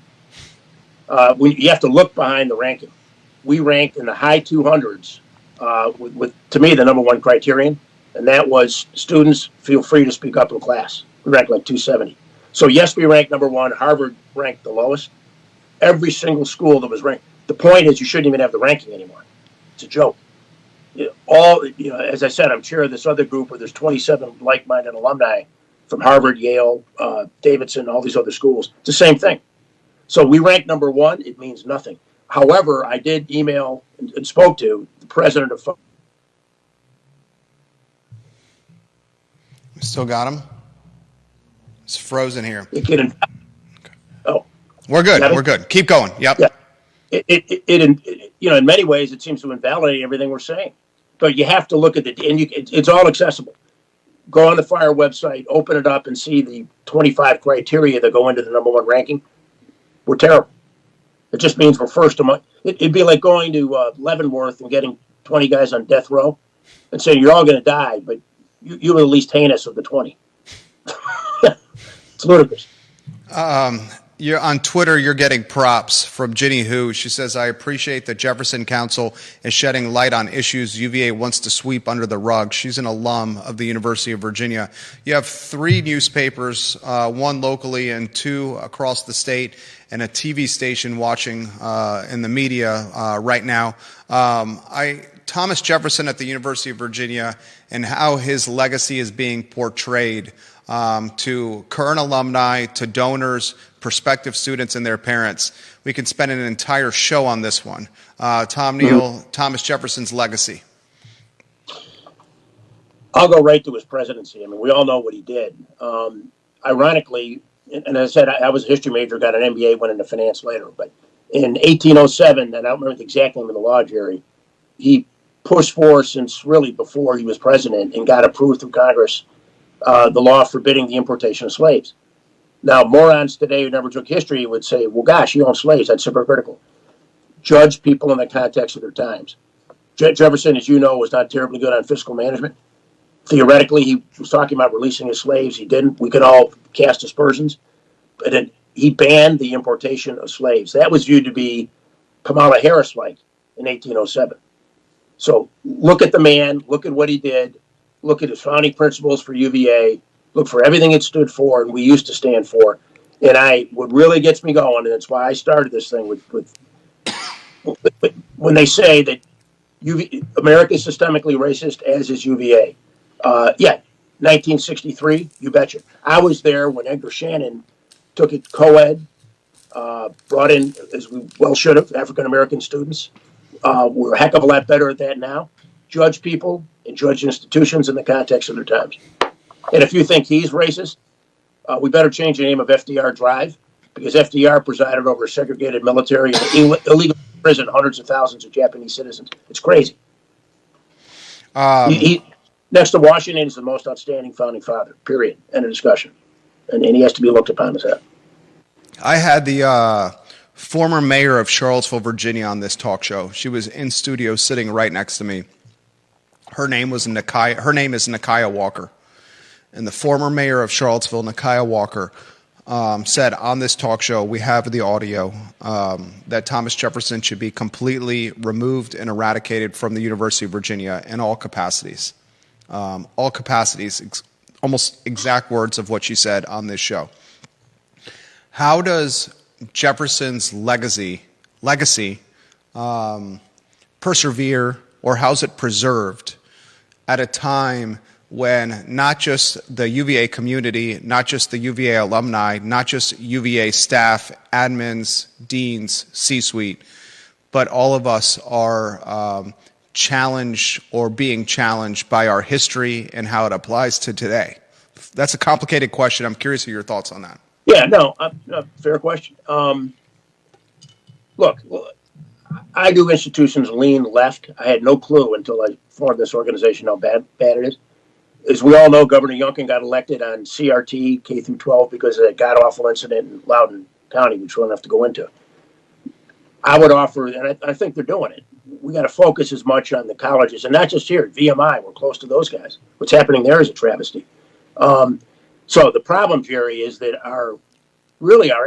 You have to look behind the ranking. We ranked in the high 200s with to me, the #1 criterion. And that was students feel free to speak up in class. We ranked like 270. So yes, we ranked #1. Harvard ranked the lowest. Every single school that was ranked. The point is you shouldn't even have the ranking anymore. It's a joke. As I said, I'm chair of this other group where there's 27 like-minded alumni from Harvard, Yale, Davidson, all these other schools. It's the same thing. So we ranked #1. It means nothing. However, I did email and spoke to the president of.
Still got him? It's frozen here.
We're
good. We're good. Keep going. Yep.
Yeah. In many ways, it seems to invalidate everything we're saying. But you have to look at it's all accessible. Go on the FIRE website, open it up, and see the 25 criteria that go into the #1 ranking. We're terrible. It just means we're first among. It'd be like going to Leavenworth and getting 20 guys on death row and saying you're all going to die, but you were the least heinous of the 20. It's ludicrous.
You're on Twitter, you're getting props from Ginny Hu. She says, I appreciate that Jefferson Council is shedding light on issues UVA wants to sweep under the rug. She's an alum of the University of Virginia. You have 3 newspapers, 1 locally and 2 across the state, and a TV station watching in the media right now. Thomas Jefferson at the University of Virginia and how his legacy is being portrayed to current alumni, to donors, prospective students, and their parents. We can spend an entire show on this one. Neale, Thomas Jefferson's legacy.
I'll go right to his presidency. I mean, we all know what he did. Ironically, and as I said, I was a history major, got an MBA, went into finance later. But in 1807, and I don't remember the exact name of the law, Jerry, he pushed for since really before he was president and got approved through Congress the law forbidding the importation of slaves. Now, morons today who never took history would say, well, gosh, you own slaves. That's hypocritical. Judge people in the context of their times. Jefferson, as you know, was not terribly good on fiscal management. Theoretically, he was talking about releasing his slaves. He didn't. We could all cast aspersions. But he banned the importation of slaves. That was viewed to be Kamala Harris-like in 1807. So look at the man, look at what he did, look at his founding principles for UVA, look for everything it stood for and we used to stand for. And what really gets me going, and that's why I started this thing with when they say that America is systemically racist, as is UVA. 1963, you betcha. I was there when Edgar Shannon took it co-ed, brought in, as we well should have, African-American students. We're a heck of a lot better at that now. Judge people and judge institutions in the context of their times. And if you think he's racist, we better change the name of FDR Drive, because FDR presided over a segregated military and illegal prison hundreds of thousands of Japanese citizens. It's crazy. He next to Washington, is the most outstanding founding father, period. End of discussion. And he has to be looked upon as that.
I had the former mayor of Charlottesville, Virginia, on this talk show. She was in studio sitting right next to me. Her name is Nakia Walker. And the former mayor of Charlottesville, Nakia Walker, said on this talk show, we have the audio, that Thomas Jefferson should be completely removed and eradicated from the University of Virginia in all capacities. All capacities, almost exact words of what she said on this show. How does Jefferson's legacy persevere, or how's it preserved at a time when not just the UVA community, not just the UVA alumni, not just UVA staff, admins, deans, C-suite, but all of us are challenged or being challenged by our history and how it applies to today? That's a complicated question. I'm curious of your thoughts on that.
Yeah, no, fair question. Look, I do institutions lean left. I had no clue until I formed this organization how bad it is. As we all know, Governor Youngkin got elected on CRT, K through 12, because of that god-awful incident in Loudoun County, which we don't have to go into. I would offer, and I think they're doing it, we got to focus as much on the colleges, and not just here at VMI. We're close to those guys. What's happening there is a travesty. So the problem, Jerry, is that our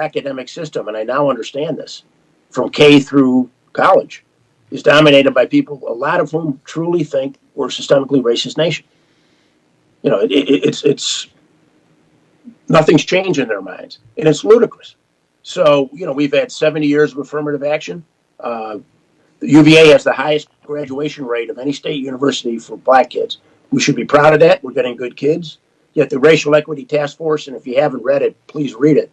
academic system, and I now understand this, from K through college, is dominated by people, a lot of whom truly think we're a systemically racist nation. You know, it's nothing's changed in their minds, and it's ludicrous. So, you know, we've had 70 years of affirmative action. The UVA has the highest graduation rate of any state university for black kids. We should be proud of that. We're getting good kids. Yet the Racial Equity Task Force, and if you haven't read it, please read it,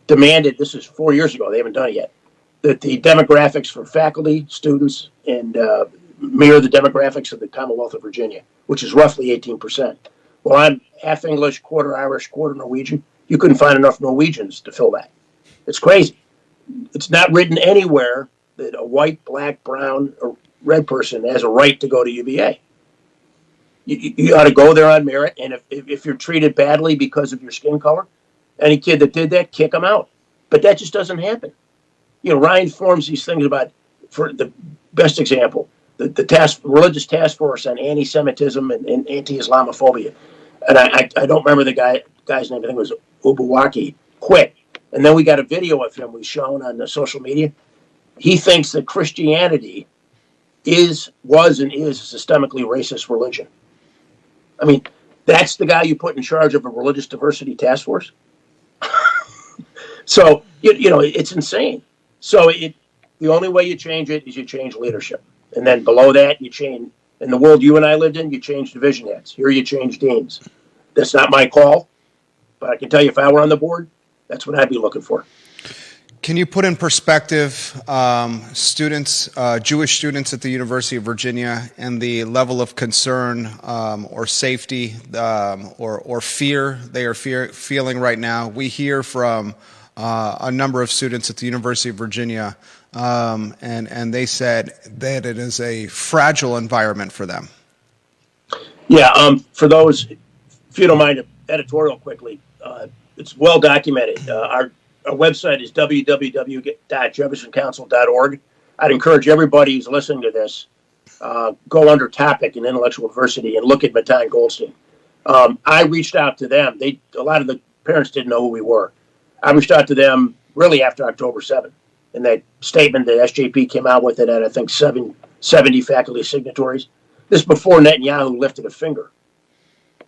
demanded, this is 4 years ago, they haven't done it yet, that the demographics for faculty, students, and mirror the demographics of the Commonwealth of Virginia, which is roughly 18%. Well, I'm half English, quarter Irish, quarter Norwegian. You couldn't find enough Norwegians to fill that. It's crazy. It's not written anywhere that a white, black, brown, or red person has a right to go to UVA. You ought to go there on merit, and if you're treated badly because of your skin color, any kid that did that, kick them out. But that just doesn't happen. You know, Ryan forms these things about, for the best example, the religious task force on anti-Semitism and anti-Islamophobia. And I don't remember the guy's name. I think it was Ubawaki. Quit. And then we got a video of him we've shown on the social media. He thinks that Christianity was and is a systemically racist religion. I mean, that's the guy you put in charge of a religious diversity task force. So, you know, it's insane. So the only way you change it is you change leadership. And then below that, you change, in the world you and I lived in, you change division heads. Here you change deans. That's not my call, but I can tell you if I were on the board, that's what I'd be looking for.
Can you put in perspective students, Jewish students at the University of Virginia, and the level of concern or safety or fear they are feeling right now? We hear from a number of students at the University of Virginia, and they said that it is a fragile environment for them.
Yeah, for those, if you don't mind, editorial quickly, it's well documented. Our website is www.jeffersoncouncil.org. I'd encourage everybody who's listening to this, go under topic in intellectual diversity and look at Matan Goldstein. I reached out to them. A lot of the parents didn't know who we were. I reached out to them really after October 7th. And that statement that SJP came out with it had, I think, 70 faculty signatories. This is before Netanyahu lifted a finger.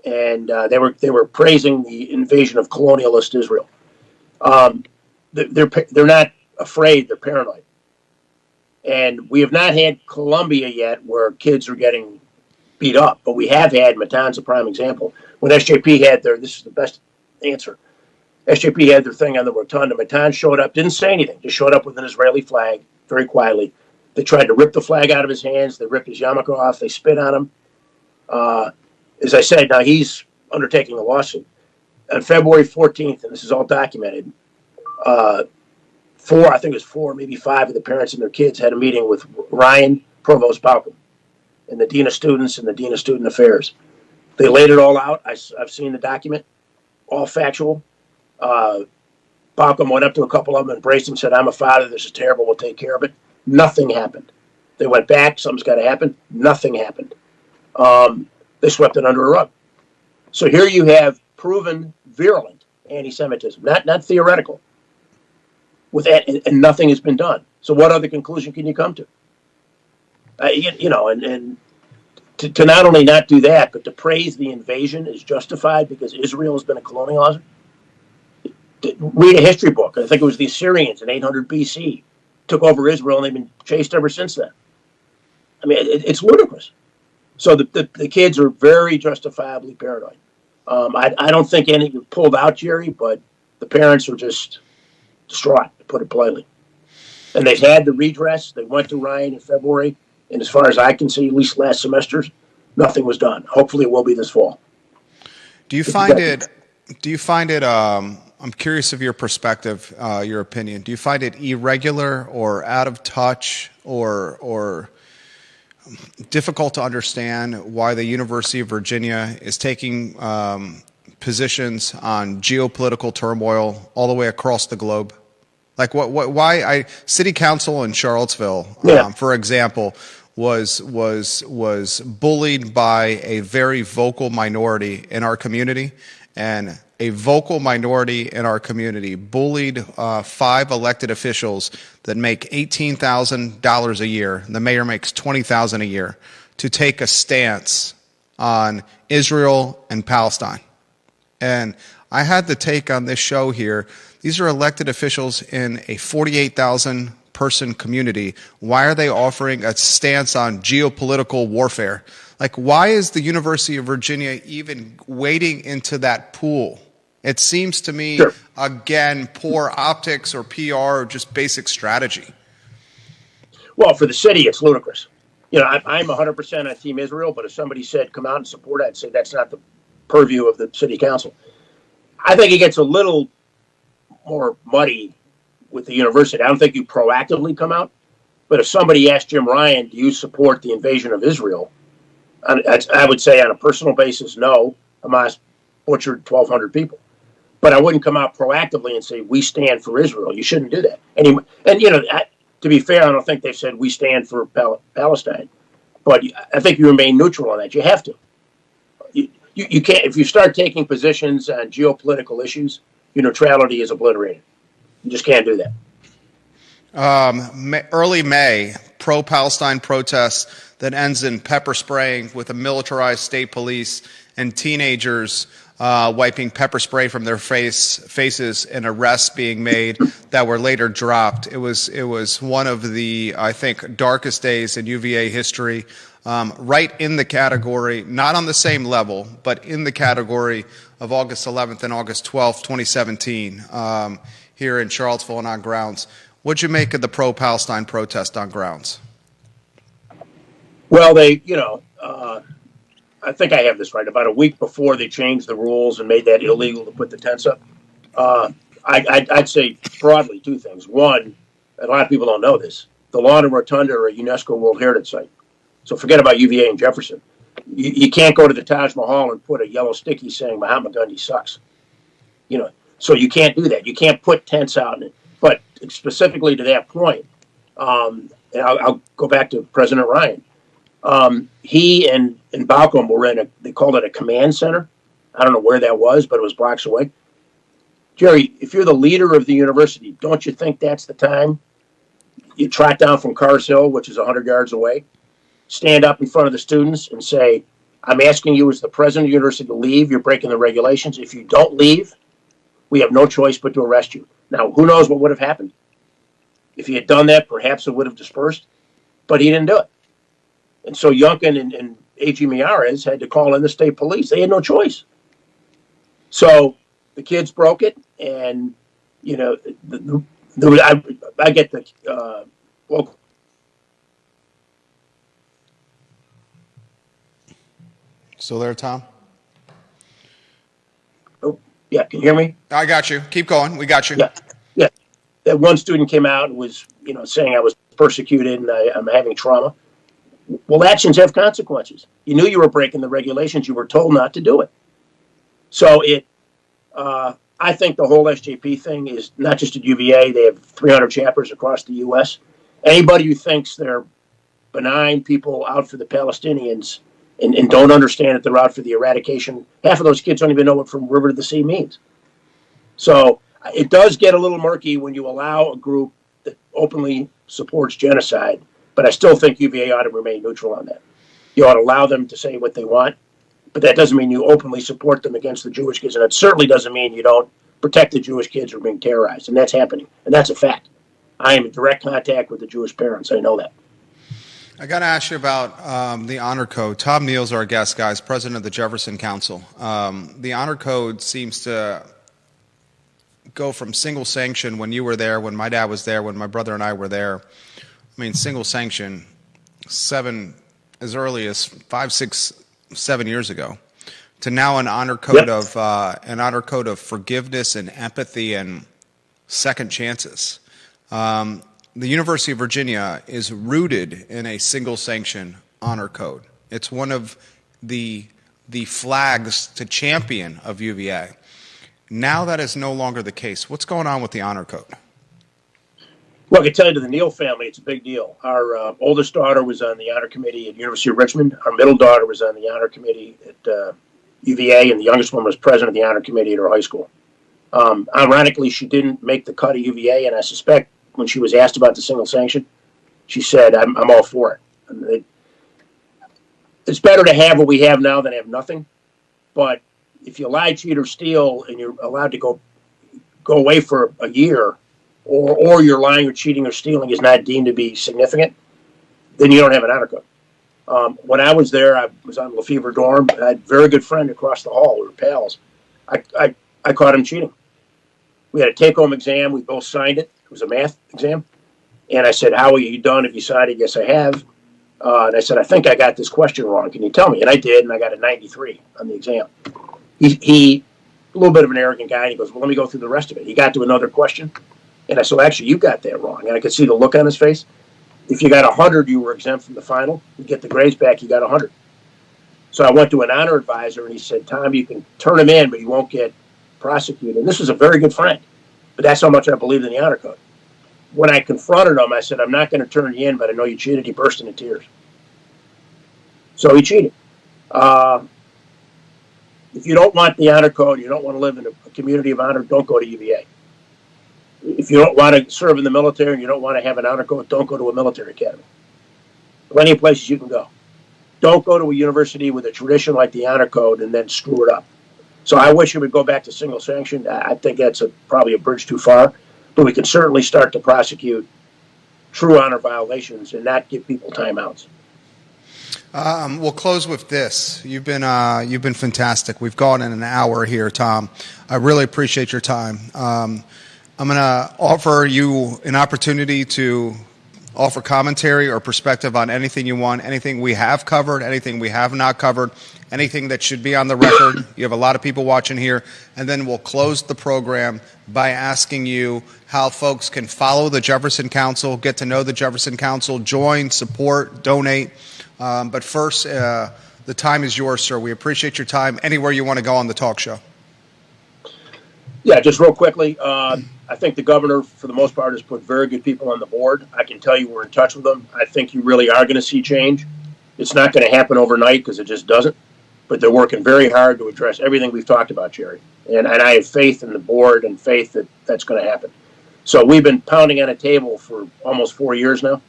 And they were praising the invasion of colonialist Israel. They're not afraid, they're paranoid. And we have not had Columbia yet where kids are getting beat up, but we have had, Matan's a prime example. When SJP had this is the best answer, SJP had their thing on the rotunda. Matan showed up, didn't say anything, just showed up with an Israeli flag very quietly. They tried to rip the flag out of his hands. They ripped his yarmulke off. They spit on him. As I said, now he's undertaking a lawsuit. On February 14th, and this is all documented, I think it was four, maybe five of the parents and their kids had a meeting with Ryan Provost Balcom and the Dean of Students and the Dean of Student Affairs. They laid it all out. I've seen the document, all factual. Balcom went up to a couple of them, embraced them, said, "I'm a father. This is terrible. We'll take care of it." Nothing happened. They went back. Something's got to happen. Nothing happened. They swept it under a rug. So here you have proven virulent anti-Semitism, not theoretical. With that, and nothing has been done. So what other conclusion can you come to? And to not only not do that, but to praise the invasion is justified because Israel has been a colonializer. Read a history book. I think it was the Assyrians in 800 BC took over Israel, and they've been chased ever since then. I mean, it's ludicrous. So the kids are very justifiably paranoid. I don't think any pulled out, Jerry, but the parents are just distraught, to put it politely. And they've had the redress. They went to Ryan in February, and as far as I can see, at least last semesters, nothing was done. Hopefully it will be this fall.
Do you find it, I'm curious of your perspective, your opinion. Do you find it irregular or out of touch or difficult to understand why the University of Virginia is taking positions on geopolitical turmoil all the way across the globe? Like why City Council in Charlottesville, for example, was bullied by a very vocal minority in our community, and a vocal minority in our community bullied 5 elected officials that make $18,000 a year. The mayor makes $20,000 a year to take a stance on Israel and Palestine. And I had the take on this show here. These are elected officials in a 48,000 person community. Why are they offering a stance on geopolitical warfare? Like, why is the University of Virginia even wading into that pool? It seems to me,
Sure.
Again, poor optics or PR or just basic strategy.
Well, for the city, it's ludicrous. I'm 100% on Team Israel, but if somebody said come out and support it, I'd say that's not the purview of the city council. I think it gets a little more muddy with the university. I don't think you proactively come out, but if somebody asked Jim Ryan, do you support the invasion of Israel? I would say on a personal basis, no. Hamas butchered 1,200 people. But I wouldn't come out proactively and say, we stand for Israel. You shouldn't do that. To be fair, I don't think they've said we stand for Palestine. But I think you remain neutral on that. You have to. You can't, if you start taking positions on geopolitical issues, your neutrality is obliterated. You just can't do that.
Early May, pro-Palestine protests that ends in pepper spraying with a militarized state police and teenagers wiping pepper spray from their faces and arrests being made that were later dropped. It was one of the, I think, darkest days in UVA history, right in the category, not on the same level, but in the category of August 11th and August 12th, 2017, here in Charlottesville and on grounds. What'd you make of the pro-Palestine protest on grounds?
Well, I think I have this right. About a week before they changed the rules and made that illegal to put the tents up, I'd say broadly 2 things. One, a lot of people don't know this, the lawn and rotunda are a UNESCO World Heritage Site. So forget about UVA and Jefferson. You can't go to the Taj Mahal and put a yellow sticky saying Mahatma Gandhi sucks. So you can't do that. You can't put tents out. But specifically to that point, and I'll go back to President Ryan. He and Balcom were they called it a command center. I don't know where that was, but it was blocks away. Jerry, if you're the leader of the university, don't you think that's the time you trot down from Cars Hill, which is 100 yards away, stand up in front of the students and say, I'm asking you as the president of the university to leave. You're breaking the regulations. If you don't leave, we have no choice but to arrest you. Now, who knows what would have happened? If he had done that, perhaps it would have dispersed, but he didn't do it. And so Youngkin and A.G. Miyares had to call in the state police. They had no choice. So the kids broke it, and, I get the
Still there, Tom?
Oh, yeah. Can you hear me?
I got you. Keep going. We got you.
Yeah. Yeah. That one student came out and was, saying I was persecuted and I'm having trauma. Well, actions have consequences. You knew you were breaking the regulations. You were told not to do it. So I think the whole SJP thing is not just at UVA. They have 300 chapters across the U.S. Anybody who thinks they're benign people out for the Palestinians and don't understand that they're out for the eradication, half of those kids don't even know what from river to the sea means. So it does get a little murky when you allow a group that openly supports genocide, but I still think UVA ought to remain neutral on that. You ought to allow them to say what they want, but that doesn't mean you openly support them against the Jewish kids, and it certainly doesn't mean you don't protect the Jewish kids from being terrorized, and that's happening, and that's a fact. I am in direct contact with the Jewish parents. I know that.
I got to ask you about the honor code. Tom Neale's our guest, guys, president of the Jefferson Council. The honor code seems to go from single sanction when you were there, when my dad was there, when my brother and I were there. I mean, single sanction, as early as 5, 6, 7 years ago, to now an honor code of forgiveness and empathy and second chances. The University of Virginia is rooted in a single sanction honor code. It's one of the flags to champion of UVA. Now that is no longer the case. What's going on with the honor code?
Well, I can tell you, to the Neale family, it's a big deal. Our oldest daughter was on the honor committee at University of Richmond. Our middle daughter was on the honor committee at UVA, and the youngest one was president of the honor committee at her high school. Ironically, she didn't make the cut at UVA, and I suspect when she was asked about the single sanction, she said, I'm all for it. It's better to have what we have now than have nothing. But if you lie, cheat, or steal, and you're allowed to go away for a year, or you're lying or cheating or stealing is not deemed to be significant, then you don't have an honor code. When I was there, I was on Lefevre dorm. I had a very good friend across the hall. We were pals. I caught him cheating. We had a take-home exam. We both signed it. It was a math exam. And I said, how are you done? Have you decided? Yes, I have. And I said, I think I got this question wrong. Can you tell me? And I did, and I got a 93 on the exam. He a little bit of an arrogant guy, and he goes, well, let me go through the rest of it. He got to another question. And I said, well, actually, you got that wrong. And I could see the look on his face. If you got 100, you were exempt from the final. You get the grades back, you got 100. So I went to an honor advisor, and he said, Tom, you can turn him in, but you won't get prosecuted. And this was a very good friend. But that's how much I believed in the honor code. When I confronted him, I said, I'm not going to turn you in, but I know you cheated. He burst into tears. So he cheated. If you don't want the honor code, you don't want to live in a community of honor, don't go to UVA. If you don't want to serve in the military and you don't want to have an honor code, don't go to a military academy. Plenty of places you can go. Don't go to a university with a tradition like the honor code and then screw it up. So I wish it would go back to single sanction. I think that's probably a bridge too far. But we can certainly start to prosecute true honor violations and not give people timeouts.
We'll close with this. You've been fantastic. We've gone in an hour here, Tom. I really appreciate your time. I'm going to offer you an opportunity to offer commentary or perspective on anything you want, anything we have covered, anything we have not covered, anything that should be on the record. You have a lot of people watching here. And then we'll close the program by asking you how folks can follow the Jefferson Council, get to know the Jefferson Council, join, support, donate. But first, the time is yours, sir. We appreciate your time. Anywhere you want to go on the talk show.
Yeah, just real quickly, I think the governor, for the most part, has put very good people on the board. I can tell you we're in touch with them. I think you really are going to see change. It's not going to happen overnight because it just doesn't. But they're working very hard to address everything we've talked about, Jerry. And I have faith in the board and faith that that's going to happen. So we've been pounding on a table for almost 4 years now.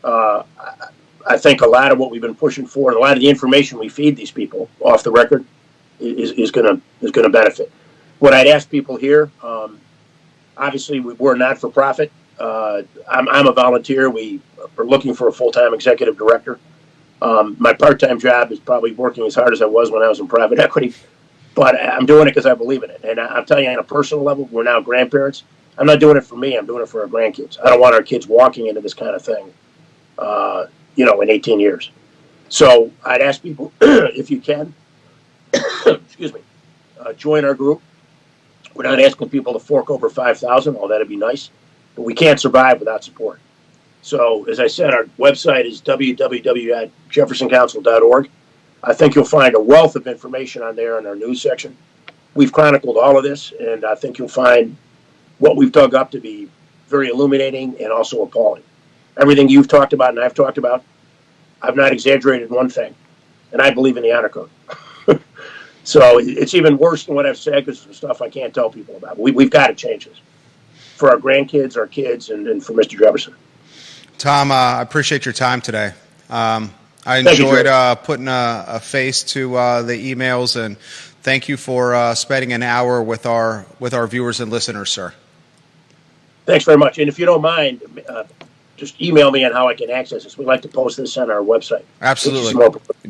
I think a lot of what we've been pushing for, and a lot of the information we feed these people off the record, is going to benefit. What I'd ask people here, obviously we're not for profit. I'm a volunteer. We are looking for a full-time executive director. My part-time job is probably working as hard as I was when I was in private equity, but I'm doing it because I believe in it. And I'm telling you, on a personal level, we're now grandparents. I'm not doing it for me. I'm doing it for our grandkids. I don't want our kids walking into this kind of thing, in 18 years. So I'd ask people, if you can, excuse me, join our group. We're not asking people to fork over $5,000, although that'd be nice, but we can't survive without support. So, as I said, our website is www.jeffersoncouncil.org. I think you'll find a wealth of information on there in our news section. We've chronicled all of this, and I think you'll find what we've dug up to be very illuminating and also appalling. Everything you've talked about and I've talked about, I've not exaggerated one thing, and I believe in the honor code. So it's even worse than what I've said because it's stuff I can't tell people about. We've got to change this for our grandkids, our kids, and for Mr. Jefferson.
Tom, I appreciate your time today. I enjoyed putting a face to the emails, and thank you for spending an hour with our viewers and listeners, sir.
Thanks very much. And if you don't mind, just email me on how I can access this. We'd like to post this on our website.
Absolutely.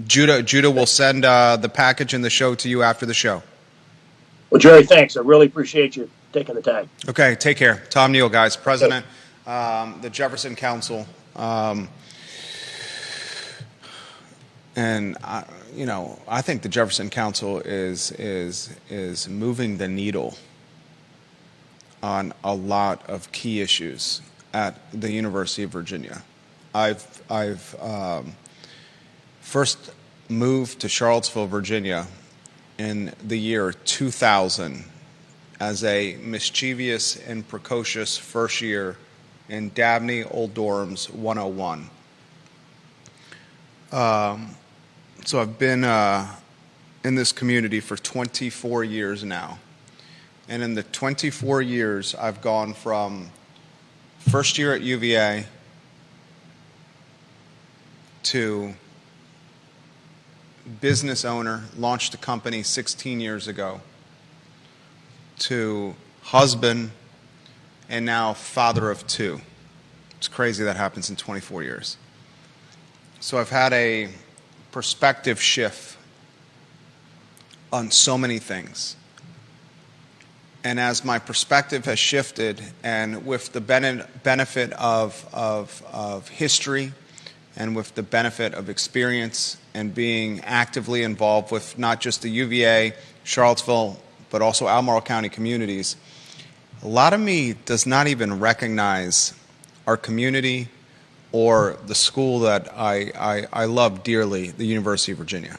Judah will send the package and the show to you after the show.
Well, Jerry, thanks. I really appreciate you taking the time.
Okay, take care. Tom Neale, guys, President, the Jefferson Council. And I think the Jefferson Council is moving the needle on a lot of key issues at the University of Virginia. I've first moved to Charlottesville, Virginia in the year 2000 as a mischievous and precocious first year in Dabney Old Dorms 101. So I've been in this community for 24 years now. And in the 24 years, I've gone from first year at UVA to business owner, launched a company 16 years ago, to husband, and now father of two. It's crazy that happens in 24 years. So I've had a perspective shift on so many things. And as my perspective has shifted, and with the benefit of history, and with the benefit of experience, and being actively involved with not just the UVA, Charlottesville, but also Albemarle County communities, a lot of me does not even recognize our community or the school that I love dearly, the University of Virginia.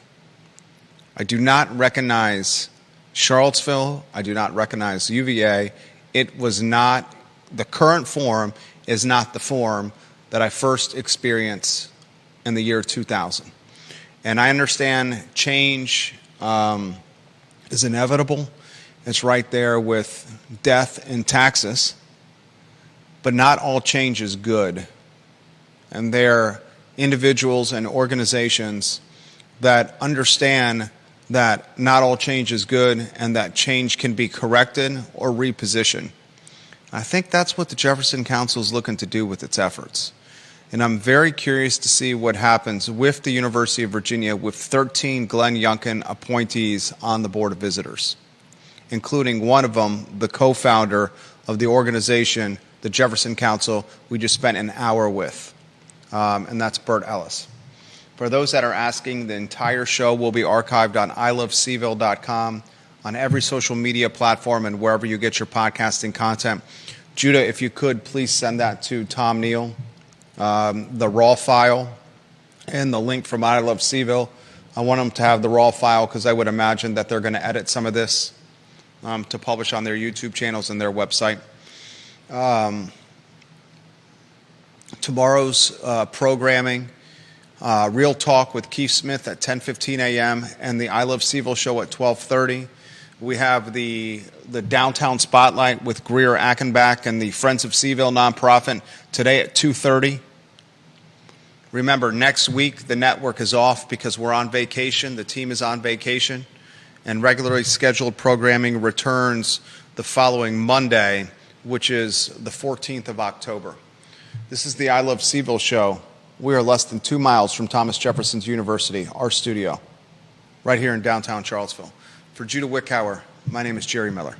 I do not recognize Charlottesville. I do not recognize UVA. It was not, the current form is not the form that I first experienced in the year 2000. And I understand change is inevitable. It's right there with death and taxes. But not all change is good. And there are individuals and organizations that understand that not all change is good and that change can be corrected or repositioned. I think that's what the Jefferson Council is looking to do with its efforts. And I'm very curious to see what happens with the University of Virginia with 13 Glenn Youngkin appointees on the Board of Visitors, including one of them, the co-founder of the organization, the Jefferson Council, we just spent an hour with, and that's Bert Ellis. For those that are asking, the entire show will be archived on ilovecville.com, on every social media platform, and wherever you get your podcasting content. Judah, if you could, please send that to Tom Neale, the raw file and the link from I Love CVille. I want them to have the raw file because I would imagine that they're going to edit some of this to publish on their YouTube channels and their website. Tomorrow's programming, Real Talk with Keith Smith at 10:15 a.m. and the I Love CVille Show at 12:30. We have the Downtown Spotlight with Greer Achenbach and the Friends of CVille nonprofit today at 2:30. Remember, next week the network is off because we're on vacation. The team is on vacation. And regularly scheduled programming returns the following Monday, which is the 14th of October. This is the I Love CVille Show. We are less than 2 miles from Thomas Jefferson's University, our studio, right here in downtown Charlottesville. For Judah Wickhauer, my name is Jerry Miller.